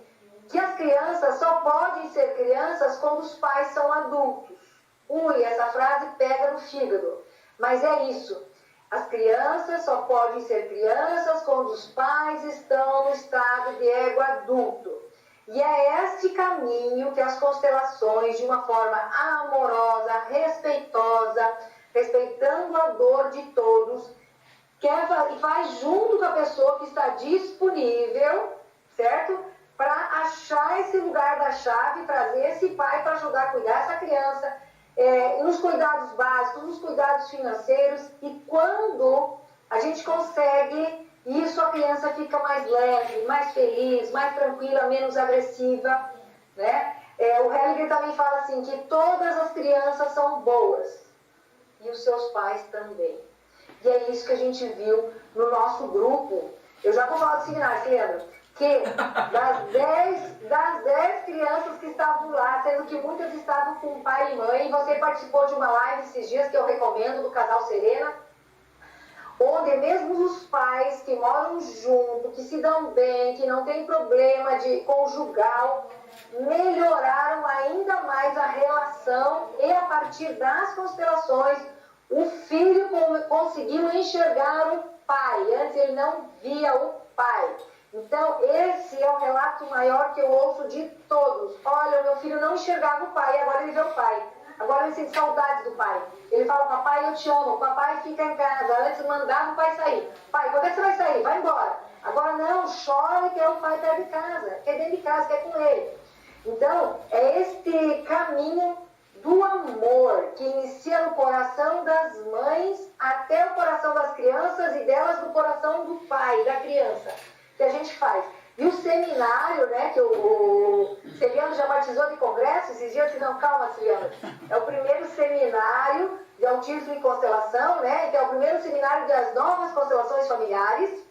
que as crianças só podem ser crianças quando os pais são adultos. Ui, essa frase pega no fígado. Mas é isso. As crianças só podem ser crianças quando os pais estão no estado de ego adulto. E é este caminho que as constelações, de uma forma amorosa, respeitosa, respeitando a dor de todos, e faz junto com a pessoa que está disponível, certo? Para achar esse lugar da chave, trazer esse pai para ajudar a cuidar dessa criança, nos cuidados básicos, nos cuidados financeiros, e quando a gente consegue isso, a criança fica mais leve, mais feliz, mais tranquila, menos agressiva, né? O Hellinger também fala assim, que todas as crianças são boas, e os seus pais também. E é isso que a gente viu no nosso grupo. Eu já vou falar do seminário, você lembra? Que das 10 crianças que estavam lá, sendo que muitas estavam com pai e mãe, você participou de uma live esses dias que eu recomendo, do Casal Serena, onde mesmo os pais que moram junto, que se dão bem, que não tem problema de conjugal, melhoraram ainda mais a relação, e a partir das constelações o filho conseguiu enxergar o pai. Antes ele não via o pai. Então, esse é o relato maior que eu ouço de todos. Olha, o meu filho não enxergava o pai, agora ele vê o pai. Agora ele sente saudade do pai. Ele fala, papai, eu te amo. Papai fica em casa. Antes mandava o pai sair. Pai, quando é que você vai sair? Vai embora. Agora não, chora que é o pai perto de casa. Quer dentro de casa, quer com ele. Então, é este caminho do amor que inicia no coração das mães até o coração das crianças e delas no coração do pai, da criança, que a gente faz. E o seminário, né, que o Celiano já batizou de congresso, esses dias eu disse, não, calma, Celiano, é o primeiro seminário de autismo e constelação, né, que é o primeiro seminário das novas constelações familiares,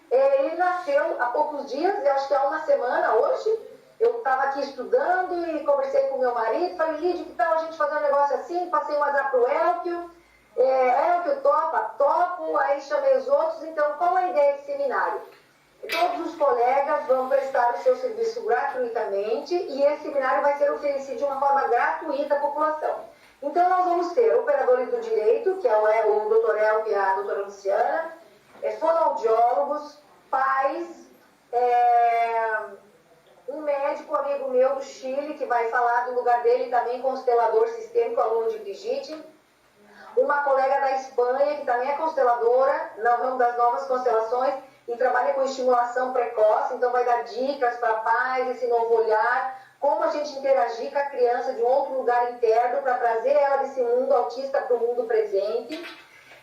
Ele nasceu há poucos dias, eu acho que há uma semana hoje. Eu estava aqui estudando e conversei com meu marido, falei, Lídia, que tal a gente fazer um negócio assim? Passei um WhatsApp pro Elkio, Elkio topa, topo, aí chamei os outros, então qual a ideia desse seminário? Todos os colegas vão prestar o seu serviço gratuitamente e esse seminário vai ser oferecido de uma forma gratuita à população. Então nós vamos ter operadores do direito, que é o Dr. Elkio e a doutora Luciana, fonoaudiólogos, pais, um médico amigo meu do Chile, que vai falar do lugar dele também, constelador sistêmico, aluno de Brigitte. Uma colega da Espanha, que também é consteladora, no ramo das novas constelações, e trabalha com estimulação precoce, então vai dar dicas para pais, esse novo olhar, como a gente interagir com a criança de um outro lugar interno para trazer ela desse mundo autista para o mundo presente.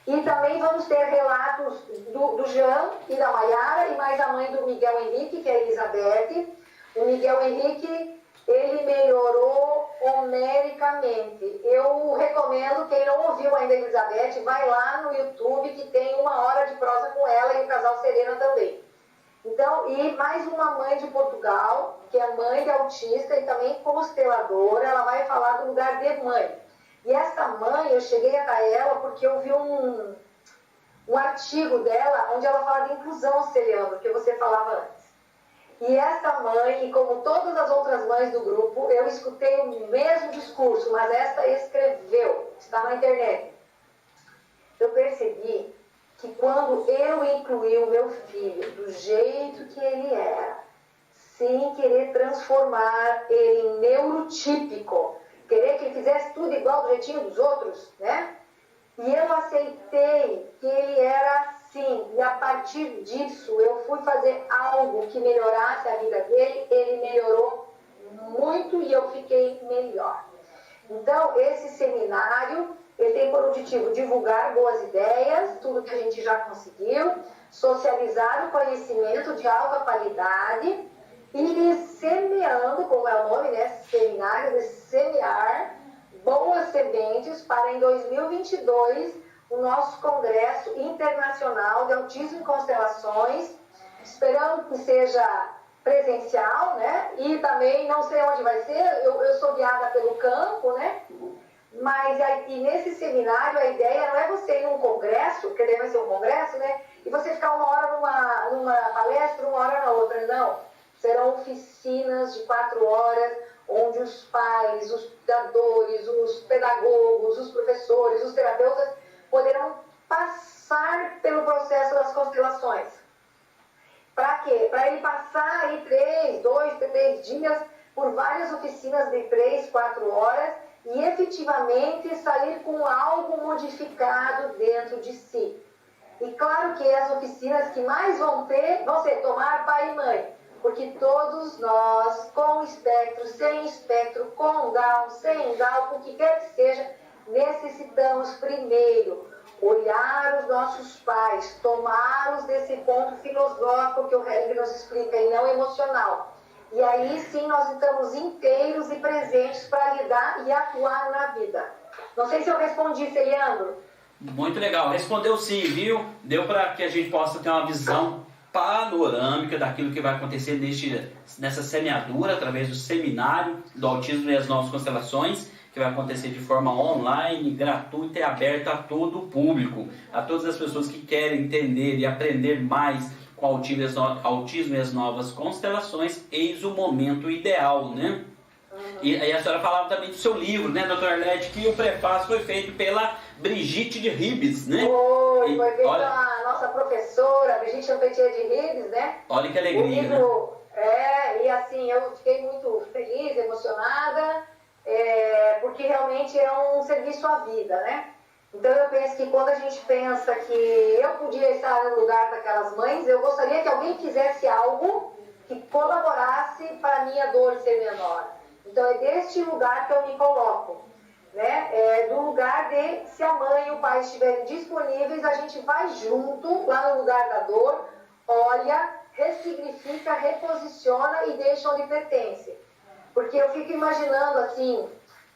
E também vamos ter relatos do Jean e da Maiara, e mais a mãe do Miguel Henrique, que é a Elizabeth. O Miguel Henrique, ele melhorou homericamente. Eu recomendo, quem não ouviu ainda a Elizabeth, vai lá no YouTube, que tem 1 hora de prosa com ela e o casal Serena também. Então, e mais uma mãe de Portugal, que é mãe de autista e também consteladora, ela vai falar do lugar de mãe. E essa mãe, eu cheguei até ela porque eu vi um artigo dela onde ela fala de inclusão, Celiano, que você falava antes. E essa mãe, e como todas as outras mães do grupo, eu escutei o mesmo discurso, mas essa escreveu, está na internet. Eu percebi que quando eu incluí o meu filho do jeito que ele era, sem querer transformar ele em neurotípico, querer que ele fizesse tudo igual do jeitinho dos outros, né? E eu aceitei que ele era assim, e a partir disso eu fui fazer algo que melhorasse a vida dele, ele melhorou muito e eu fiquei melhor. Então, esse seminário, ele tem por objetivo divulgar boas ideias, tudo que a gente já conseguiu, socializar o conhecimento de alta qualidade e semeando, como é o nome, né, seminário, semear boas sementes para em 2022 o nosso Congresso Internacional de Autismo e Constelações, esperando que seja presencial, né? E também não sei onde vai ser, eu sou guiada pelo campo, né? Mas e nesse seminário a ideia não é você ir num congresso, porque daí vai ser um congresso, né? E você ficar 1 hora numa palestra, 1 hora na outra, não. Serão oficinas de 4 horas, onde os pais, os cuidadores, os pedagogos, os professores, os terapeutas poderão passar pelo processo das constelações. Para quê? Para ele passar aí 2, 3 dias por várias oficinas de 3, 4 horas e efetivamente sair com algo modificado dentro de si. E claro que as oficinas que mais vão ser tomar pai e mãe. Porque todos nós, com espectro, sem espectro, com Down, sem Down, o que quer que seja, necessitamos primeiro olhar os nossos pais, tomá-los desse ponto filosófico que o Hellinger nos explica, e não emocional. E aí sim nós estamos inteiros e presentes para lidar e atuar na vida. Não sei se eu respondi, Leandro. Muito legal, respondeu sim, viu? Deu para que a gente possa ter uma visão panorâmica daquilo que vai acontecer nessa semeadura, através do seminário do autismo e as novas constelações, que vai acontecer de forma online, gratuita e aberta a todo o público, a todas as pessoas que querem entender e aprender mais com autismo e as novas constelações. Eis o momento ideal, né? E aí a senhora falava também do seu livro, né, doutora Arlete, que o prefácio foi feito pela Brigitte de Ribes, né? Foi feito a nossa professora, Brigitte Champetier de Ribes, né? Olha que alegria, o livro, né? E assim, eu fiquei muito feliz, emocionada, porque realmente é um serviço à vida, né? Então eu penso que quando a gente pensa que eu podia estar no lugar daquelas mães, eu gostaria que alguém fizesse algo que colaborasse para a minha dor ser menor. Então é deste lugar que eu me coloco, né? Do lugar de, se a mãe e o pai estiverem disponíveis, a gente vai junto, lá no lugar da dor, olha, ressignifica, reposiciona e deixa onde pertence. Porque eu fico imaginando assim,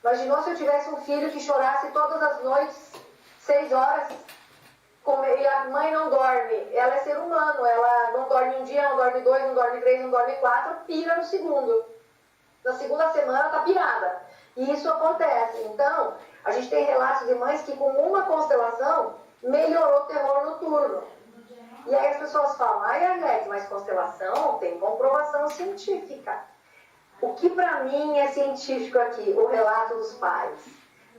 imaginou se eu tivesse um filho que chorasse todas as noites, 6 horas, e a mãe não dorme, ela é ser humano, ela não dorme um dia, não dorme 2, não dorme 3, não dorme 4, pira no segundo. Na segunda semana está pirada. E isso acontece. Então, a gente tem relatos de mães que com uma constelação melhorou o terror noturno. E aí as pessoas falam, ai Arlete, mas constelação tem comprovação científica. O que para mim é científico aqui? O relato dos pais.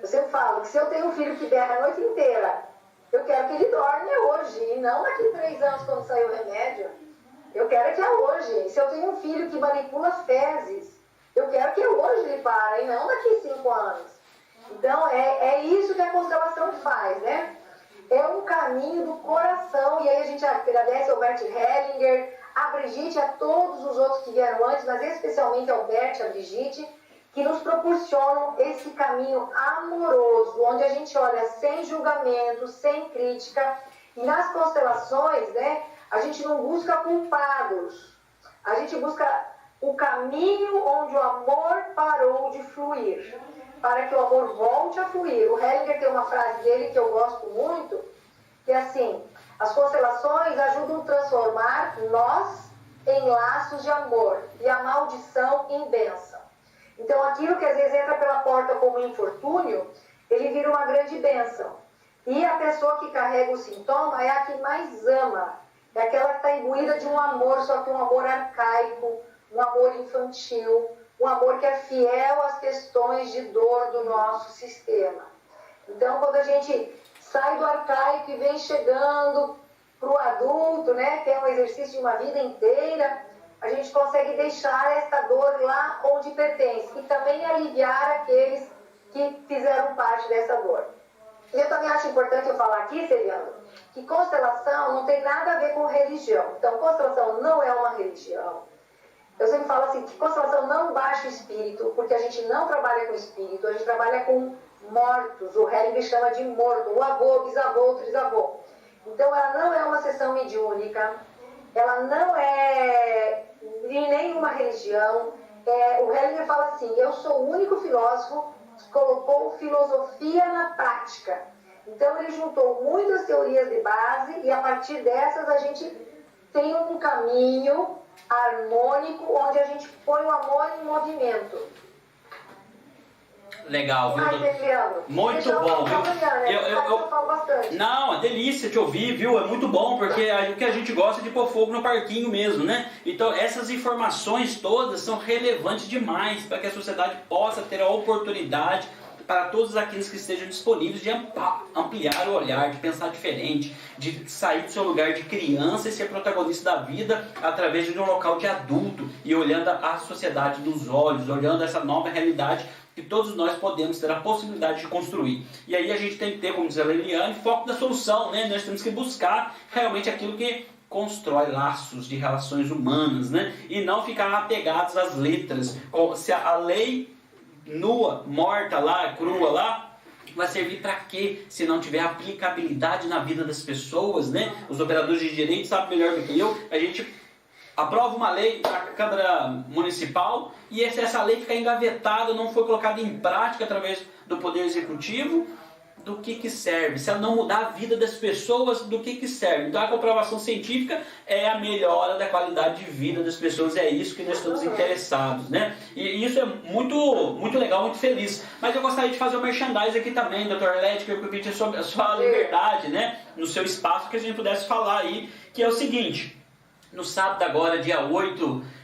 Eu sempre falo que se eu tenho um filho que berra a noite inteira, eu quero que ele dorme hoje, e não daqui a 3 anos quando sair o remédio. Eu quero que é hoje. E se eu tenho um filho que manipula fezes, eu quero que hoje ele pare, e não daqui a 5 anos. Então, é isso que a constelação faz, né? É um caminho do coração, e aí a gente agradece ao Bert Hellinger, a Brigitte, a todos os outros que vieram antes, mas especialmente ao Bert, a Brigitte, que nos proporcionam esse caminho amoroso, onde a gente olha sem julgamento, sem crítica, e nas constelações, né, a gente não busca culpados, a gente busca o caminho onde o amor parou de fluir, para que o amor volte a fluir. O Hellinger tem uma frase dele que eu gosto muito, que é assim, as constelações ajudam a transformar nós em laços de amor e a maldição em bênção. Então aquilo que às vezes entra pela porta como infortúnio, ele vira uma grande bênção. E a pessoa que carrega o sintoma é a que mais ama, é aquela que está imbuída de um amor, só que um amor arcaico, um amor infantil, um amor que é fiel às questões de dor do nosso sistema. Então, quando a gente sai do arcaico e vem chegando para o adulto, né, que é um exercício de uma vida inteira, a gente consegue deixar esta dor lá onde pertence e também aliviar aqueles que fizeram parte dessa dor. E eu também acho importante eu falar aqui, Celiano, que constelação não tem nada a ver com religião. Então, constelação não é uma religião. Eu sempre falo assim, que constelação não baixa o espírito, porque a gente não trabalha com espírito, a gente trabalha com mortos. O Hellinger chama de morto, o avô, bisavô, trisavô. Então, ela não é uma sessão mediúnica, ela não é de nenhuma religião. O Hellinger fala assim, eu sou o único filósofo que colocou filosofia na prática. Então, ele juntou muitas teorias de base e, a partir dessas, a gente tem um caminho harmônico, onde a gente põe o amor em movimento. Legal, viu? Muito bom, viu? Eu falo bastante. Não, é delícia te ouvir, viu? É muito bom, porque o que a gente gosta é de pôr fogo no parquinho mesmo, né? Então, essas informações todas são relevantes demais para que a sociedade possa ter a oportunidade para todos aqueles que estejam disponíveis de ampliar o olhar, de pensar diferente, de sair do seu lugar de criança e ser protagonista da vida através de um local de adulto e olhando a sociedade nos olhos, olhando essa nova realidade que todos nós podemos ter a possibilidade de construir. E aí a gente tem que ter, como diz a Leliane, foco da solução, né? Nós temos que buscar realmente aquilo que constrói laços de relações humanas, né? E não ficar apegados às letras. Se a lei nua, morta lá, crua lá, vai servir para quê? Se não tiver aplicabilidade na vida das pessoas, né? Os operadores de direito sabem melhor do que eu. A gente aprova uma lei na Câmara Municipal e se essa lei ficar engavetada, não for colocada em prática através do Poder Executivo, do que serve? Se ela não mudar a vida das pessoas, do que serve? Então a comprovação científica é a melhora da qualidade de vida das pessoas, é isso que nós estamos interessados, né? E isso é muito legal, muito feliz. Mas eu gostaria de fazer um merchandising aqui também, Dr. Arlete, que eu pedi sobre a sua liberdade, né? No seu espaço, que a gente pudesse falar aí, que é o seguinte: no sábado agora, dia 8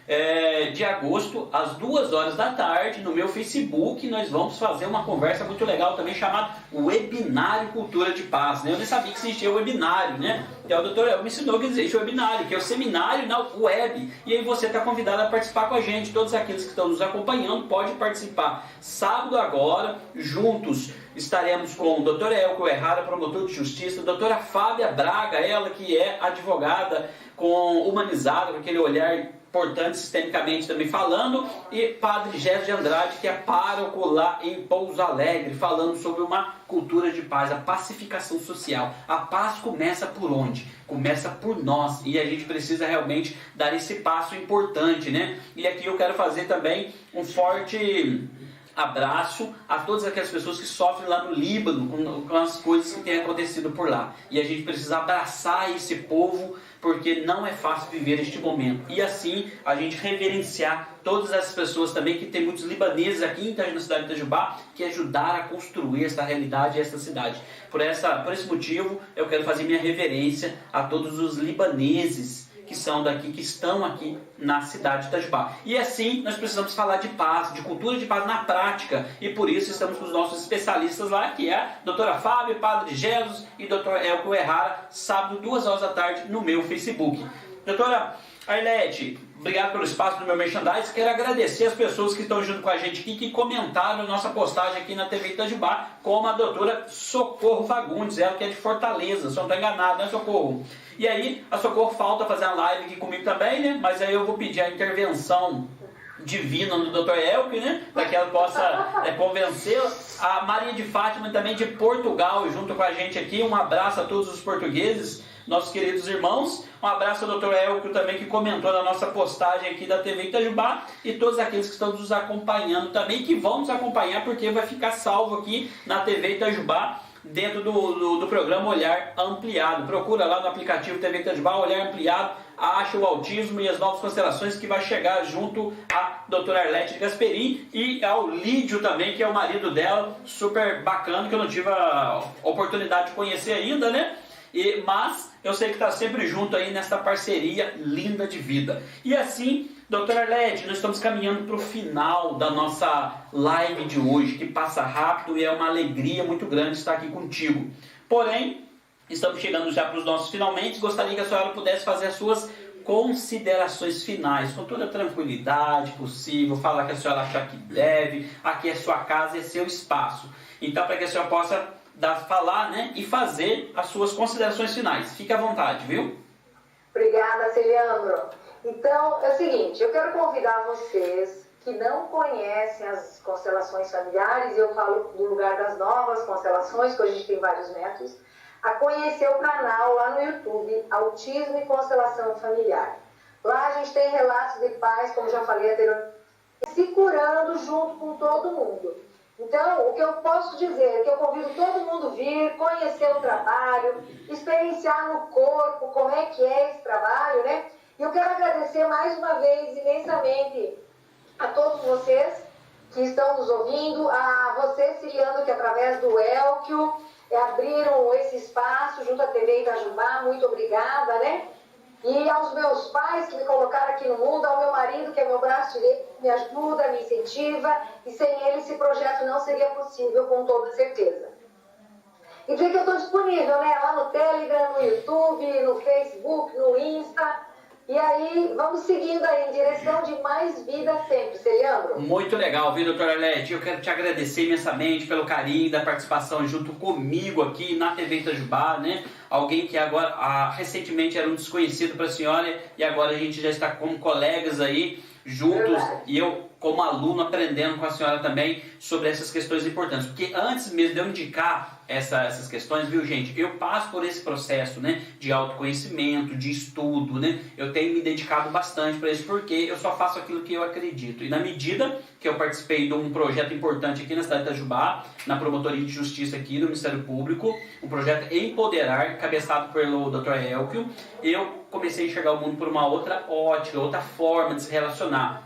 de agosto, às 2 horas da tarde, no meu Facebook, nós vamos fazer uma conversa muito legal também, chamada Webinário Cultura de Paz, né? Eu nem sabia que existia o webinário, né? Então o doutor El me ensinou que existe o webinário, que é o seminário na web, e aí você está convidado a participar com a gente. Todos aqueles que estão nos acompanhando podem participar. Sábado agora, juntos, estaremos com o Dr. Elco Errara, promotor de justiça, a doutora Fábia Braga, ela que é advogada humanizada, com aquele olhar importante sistemicamente também falando, e Padre Gésio de Andrade, que é pároco lá em Pouso Alegre, falando sobre uma cultura de paz, a pacificação social. A paz começa por onde? Começa por nós, e a gente precisa realmente dar esse passo importante, né? E aqui eu quero fazer também um forte abraço a todas aquelas pessoas que sofrem lá no Líbano com as coisas que têm acontecido por lá. E a gente precisa abraçar esse povo, porque não é fácil viver este momento. E assim a gente reverenciar todas essas pessoas também, que tem muitos libaneses aqui na cidade de Itajubá, que ajudaram a construir esta realidade e esta cidade. Por esse motivo, eu quero fazer minha reverência a todos os libaneses que são daqui, que estão aqui na cidade de Itajubá. E assim, nós precisamos falar de paz, de cultura de paz na prática, e por isso estamos com os nossos especialistas lá, que é a doutora Fábio, Padre Jesus e doutor Elcio Errara, sábado, 2 horas da tarde, no meu Facebook. Doutora Arlete, obrigado pelo espaço do meu merchandise. Quero agradecer as pessoas que estão junto com a gente aqui, que comentaram a nossa postagem aqui na TV Itajubá, como a doutora Socorro Fagundes, ela que é de Fortaleza, se eu não estou enganado, né, Socorro? E aí, a Socorro falta fazer uma live aqui comigo também, né? Mas aí eu vou pedir a intervenção divina do Dr. Elcio, né? Para que ela possa convencê-la. A Maria de Fátima também de Portugal, junto com a gente aqui. Um abraço a todos os portugueses, nossos queridos irmãos. Um abraço ao Dr. Elcio também, que comentou na nossa postagem aqui da TV Itajubá. E todos aqueles que estão nos acompanhando também, que vão nos acompanhar, porque vai ficar salvo aqui na TV Itajubá, dentro do programa Olhar Ampliado. Procura lá no aplicativo TV Itajubá, Olhar Ampliado, acha o autismo e as novas constelações, que vai chegar junto à doutora Arlete Gasperin e ao Lídio também, que é o marido dela, super bacana, que eu não tive a oportunidade de conhecer ainda, né? Mas eu sei que está sempre junto aí nessa parceria linda de vida. E assim, doutora Arlete, nós estamos caminhando para o final da nossa live de hoje, que passa rápido e é uma alegria muito grande estar aqui contigo. Porém, estamos chegando já para os nossos finalmente. Gostaria que a senhora pudesse fazer as suas considerações finais, com toda a tranquilidade possível, falar que a senhora achar que deve, aqui é sua casa, é seu espaço. Então, para que a senhora possa falar, né, e fazer as suas considerações finais. Fique à vontade, viu? Obrigada, Celiandro. Então, é o seguinte, eu quero convidar vocês que não conhecem as constelações familiares, e eu falo do lugar das novas constelações, que hoje a gente tem vários métodos, a conhecer o canal lá no YouTube, Autismo e Constelação Familiar. Lá a gente tem relatos de pais, como já falei anteriormente, se curando junto com todo mundo. Então, o que eu posso dizer é que eu convido todo mundo a vir, conhecer o trabalho, experienciar no corpo como é que é esse trabalho, né? E eu quero agradecer mais uma vez imensamente a todos vocês que estão nos ouvindo, a você, Ciliano, que através do Elcio abriram esse espaço junto à TV Itajubá, muito obrigada, né? E aos meus pais que me colocaram aqui no mundo, ao meu marido, que é meu braço direito, me ajuda, me incentiva, e sem ele esse projeto não seria possível, com toda certeza. E dizer que eu estou disponível, né? Lá no Telegram, no YouTube, no Facebook, no Insta. E aí, vamos seguindo aí em direção de mais vida sempre, Celiandro. Muito legal, viu, doutora Arlete? Eu quero te agradecer imensamente pelo carinho da participação junto comigo aqui na TV Itajubá, né? Alguém que agora, recentemente era um desconhecido para a senhora, e agora a gente já está como colegas aí, juntos. Verdade. E eu, como aluno, aprendendo com a senhora também sobre essas questões importantes. Porque antes mesmo de eu indicar essas questões, viu, gente, eu passo por esse processo, né, de autoconhecimento, de estudo, né? Eu tenho me dedicado bastante para isso, porque eu só faço aquilo que eu acredito. E na medida que eu participei de um projeto importante aqui na cidade de Itajubá, na Promotoria de Justiça aqui do Ministério Público, o projeto Empoderar, cabeçado pelo Dr. Elcio, eu comecei a enxergar o mundo por uma outra ótica, outra forma de se relacionar.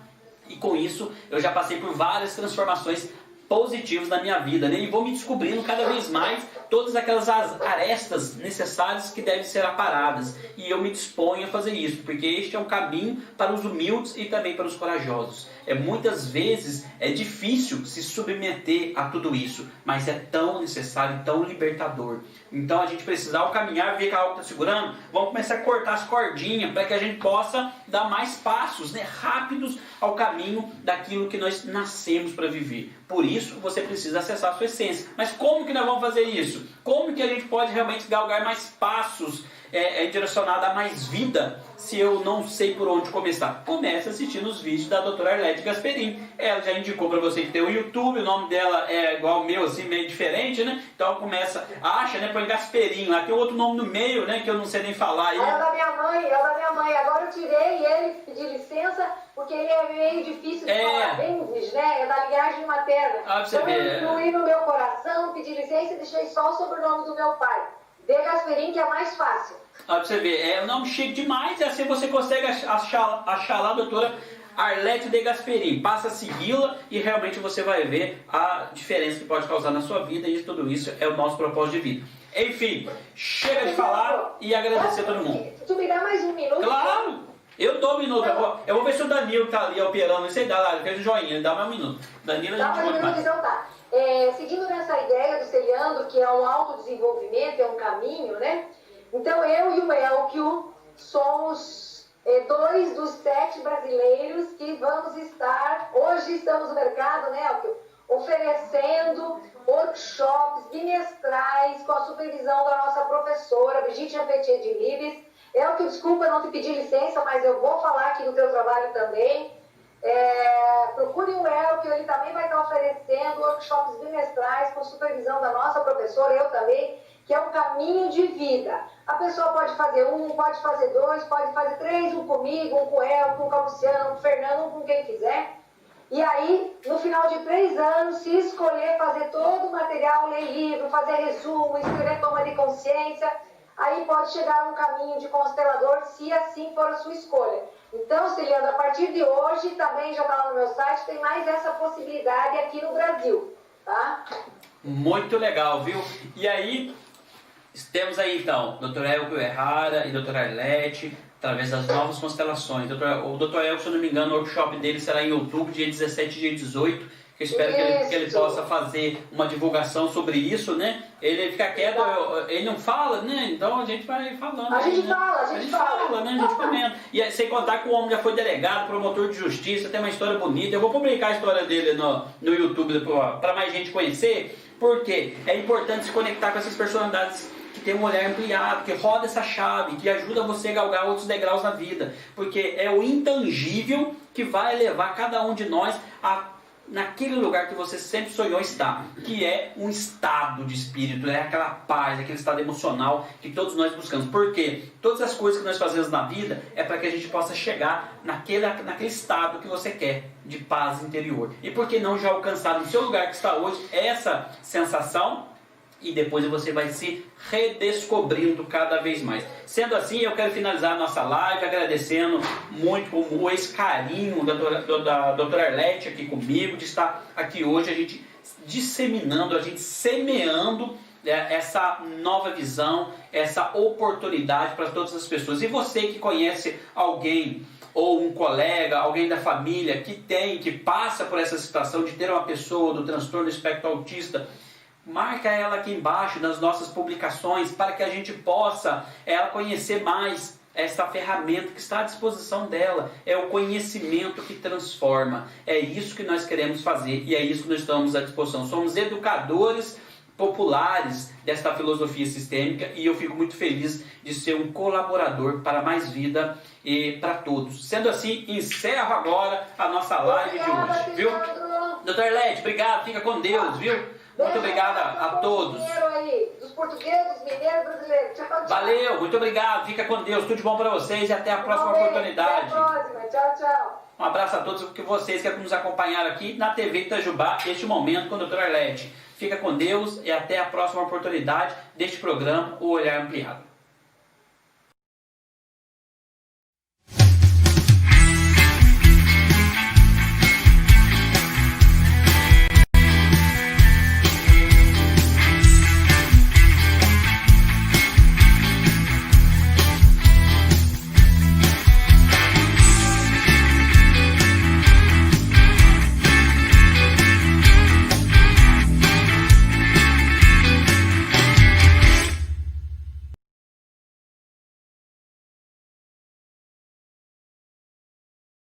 E com isso, eu já passei por várias transformações positivos na minha vida, né? E vou me descobrindo cada vez mais todas aquelas arestas necessárias que devem ser aparadas. E eu me disponho a fazer isso, porque este é um caminho para os humildes e também para os corajosos. Muitas vezes é difícil se submeter a tudo isso, mas é tão necessário, tão libertador. Então a gente precisa, ao caminhar, ver que a algo está segurando, vamos começar a cortar as cordinhas para que a gente possa dar mais passos, né, rápidos ao caminho daquilo que nós nascemos para viver. Por isso você precisa acessar a sua essência. Mas como que nós vamos fazer isso? Como que a gente pode realmente galgar mais passos direcionada a mais vida se eu não sei por onde começar? Comece assistindo os vídeos da doutora Arlete Gasperim. Ela já indicou para você que tem o YouTube, o nome dela é igual ao meu, assim, meio diferente, né? Então começa, acha, né? Põe Gasperim lá, tem outro nome no meio, né? Que eu não sei nem falar. É da minha mãe, agora eu tirei ele, pedi licença, porque ele é meio difícil de falar, bem, né? É da linhagem materna. Então eu incluí no meu coração, pedi licença e deixei só o sobrenome do meu pai. De Gasperim, que é mais fácil. Pra você ver, é um nome chique demais, e assim você consegue achar lá a doutora Arlete de Gasperim. Passa a segui-la e realmente você vai ver a diferença que pode causar na sua vida, e tudo isso é o nosso propósito de vida. Enfim, chega de falar e agradecer a todo mundo. Tu me dá mais um minuto? Claro! Eu dou um minuto, eu vou ver se o Danilo que tá ali operando, não sei dá lá, ele fez um joinha, ele dá mais um minuto. Danilo, dá mais um minuto, então tá. Seguindo nessa ideia do Celiandro, que é um autodesenvolvimento, é um caminho, né? Então eu e o Elkio somos 2 dos 7 brasileiros que vamos estar, hoje estamos no mercado, né, Elkio? Oferecendo workshops bimestrais com a supervisão da nossa professora Brigitte Ampetier de Libes. Elkio, desculpa não te pedir licença, mas eu vou falar aqui do teu trabalho também. Procure o Elkio, ele também vai estar oferecendo workshops bimestrais com supervisão da nossa professora, eu também, que é um caminho de vida. A pessoa pode fazer 1, pode fazer 2, pode fazer 3, um comigo, um com o Elkio, um com a Luciana, um com o Fernando, um com quem quiser. E aí, no final de 3 anos, se escolher fazer todo o material, ler livro, fazer resumo, escrever toma de consciência, aí pode chegar a um caminho de constelador, se assim for a sua escolha. Então, Celiandro, a partir de hoje, também já está lá no meu site, tem mais essa possibilidade aqui no Brasil, tá? Muito legal, viu? E aí, temos aí então, Dr. Elkio Errara e Dr. Arlete, através das novas constelações. O Dr. Elkio, se eu não me engano, o workshop dele será em outubro, dia 17 e dia 18, que eu espero que ele possa fazer uma divulgação sobre isso, né? Ele fica quieto, ele não fala, né? Então a gente vai falando. A gente fala, né? A gente comenta. E sem contar que o homem já foi delegado, promotor de justiça, tem uma história bonita. Eu vou publicar a história dele no YouTube para mais gente conhecer, porque é importante se conectar com essas personalidades que tem um olhar ampliado, que roda essa chave, que ajuda você a galgar outros degraus na vida. Porque é o intangível que vai levar cada um de nós naquele lugar que você sempre sonhou estar, que é um estado de espírito, é aquela paz, aquele estado emocional que todos nós buscamos. Porque todas as coisas que nós fazemos na vida é para que a gente possa chegar naquele estado que você quer, de paz interior. E por que não já alcançar no seu lugar que está hoje essa sensação? E depois você vai se redescobrindo cada vez mais. Sendo assim, eu quero finalizar a nossa live agradecendo muito com esse carinho da doutora Arlete aqui comigo, de estar aqui hoje, a gente disseminando, a gente semeando essa nova visão, essa oportunidade para todas as pessoas. E você que conhece alguém, ou um colega, alguém da família que passa por essa situação de ter uma pessoa do transtorno do espectro autista, marca ela aqui embaixo nas nossas publicações para que a gente possa ela conhecer mais essa ferramenta que está à disposição dela. É o conhecimento que transforma. É isso que nós queremos fazer e é isso que nós estamos à disposição. Somos educadores populares desta filosofia sistêmica e eu fico muito feliz de ser um colaborador para mais vida e para todos. Sendo assim, encerro agora a nossa live de hoje, viu? Doutor Arlete, obrigado, fica com Deus, viu? Muito obrigado a todos. Dos portugueses, dos mineiros, brasileiros. Tchau, tchau. Valeu, muito obrigado. Fica com Deus. Tudo de bom para vocês e até a próxima oportunidade. Até a próxima. Tchau, tchau. Um abraço a todos que vocês que nos acompanharam aqui na TV Itajubá, este momento com o Dr. Arlete. Fica com Deus e até a próxima oportunidade deste programa, O Olhar Ampliado.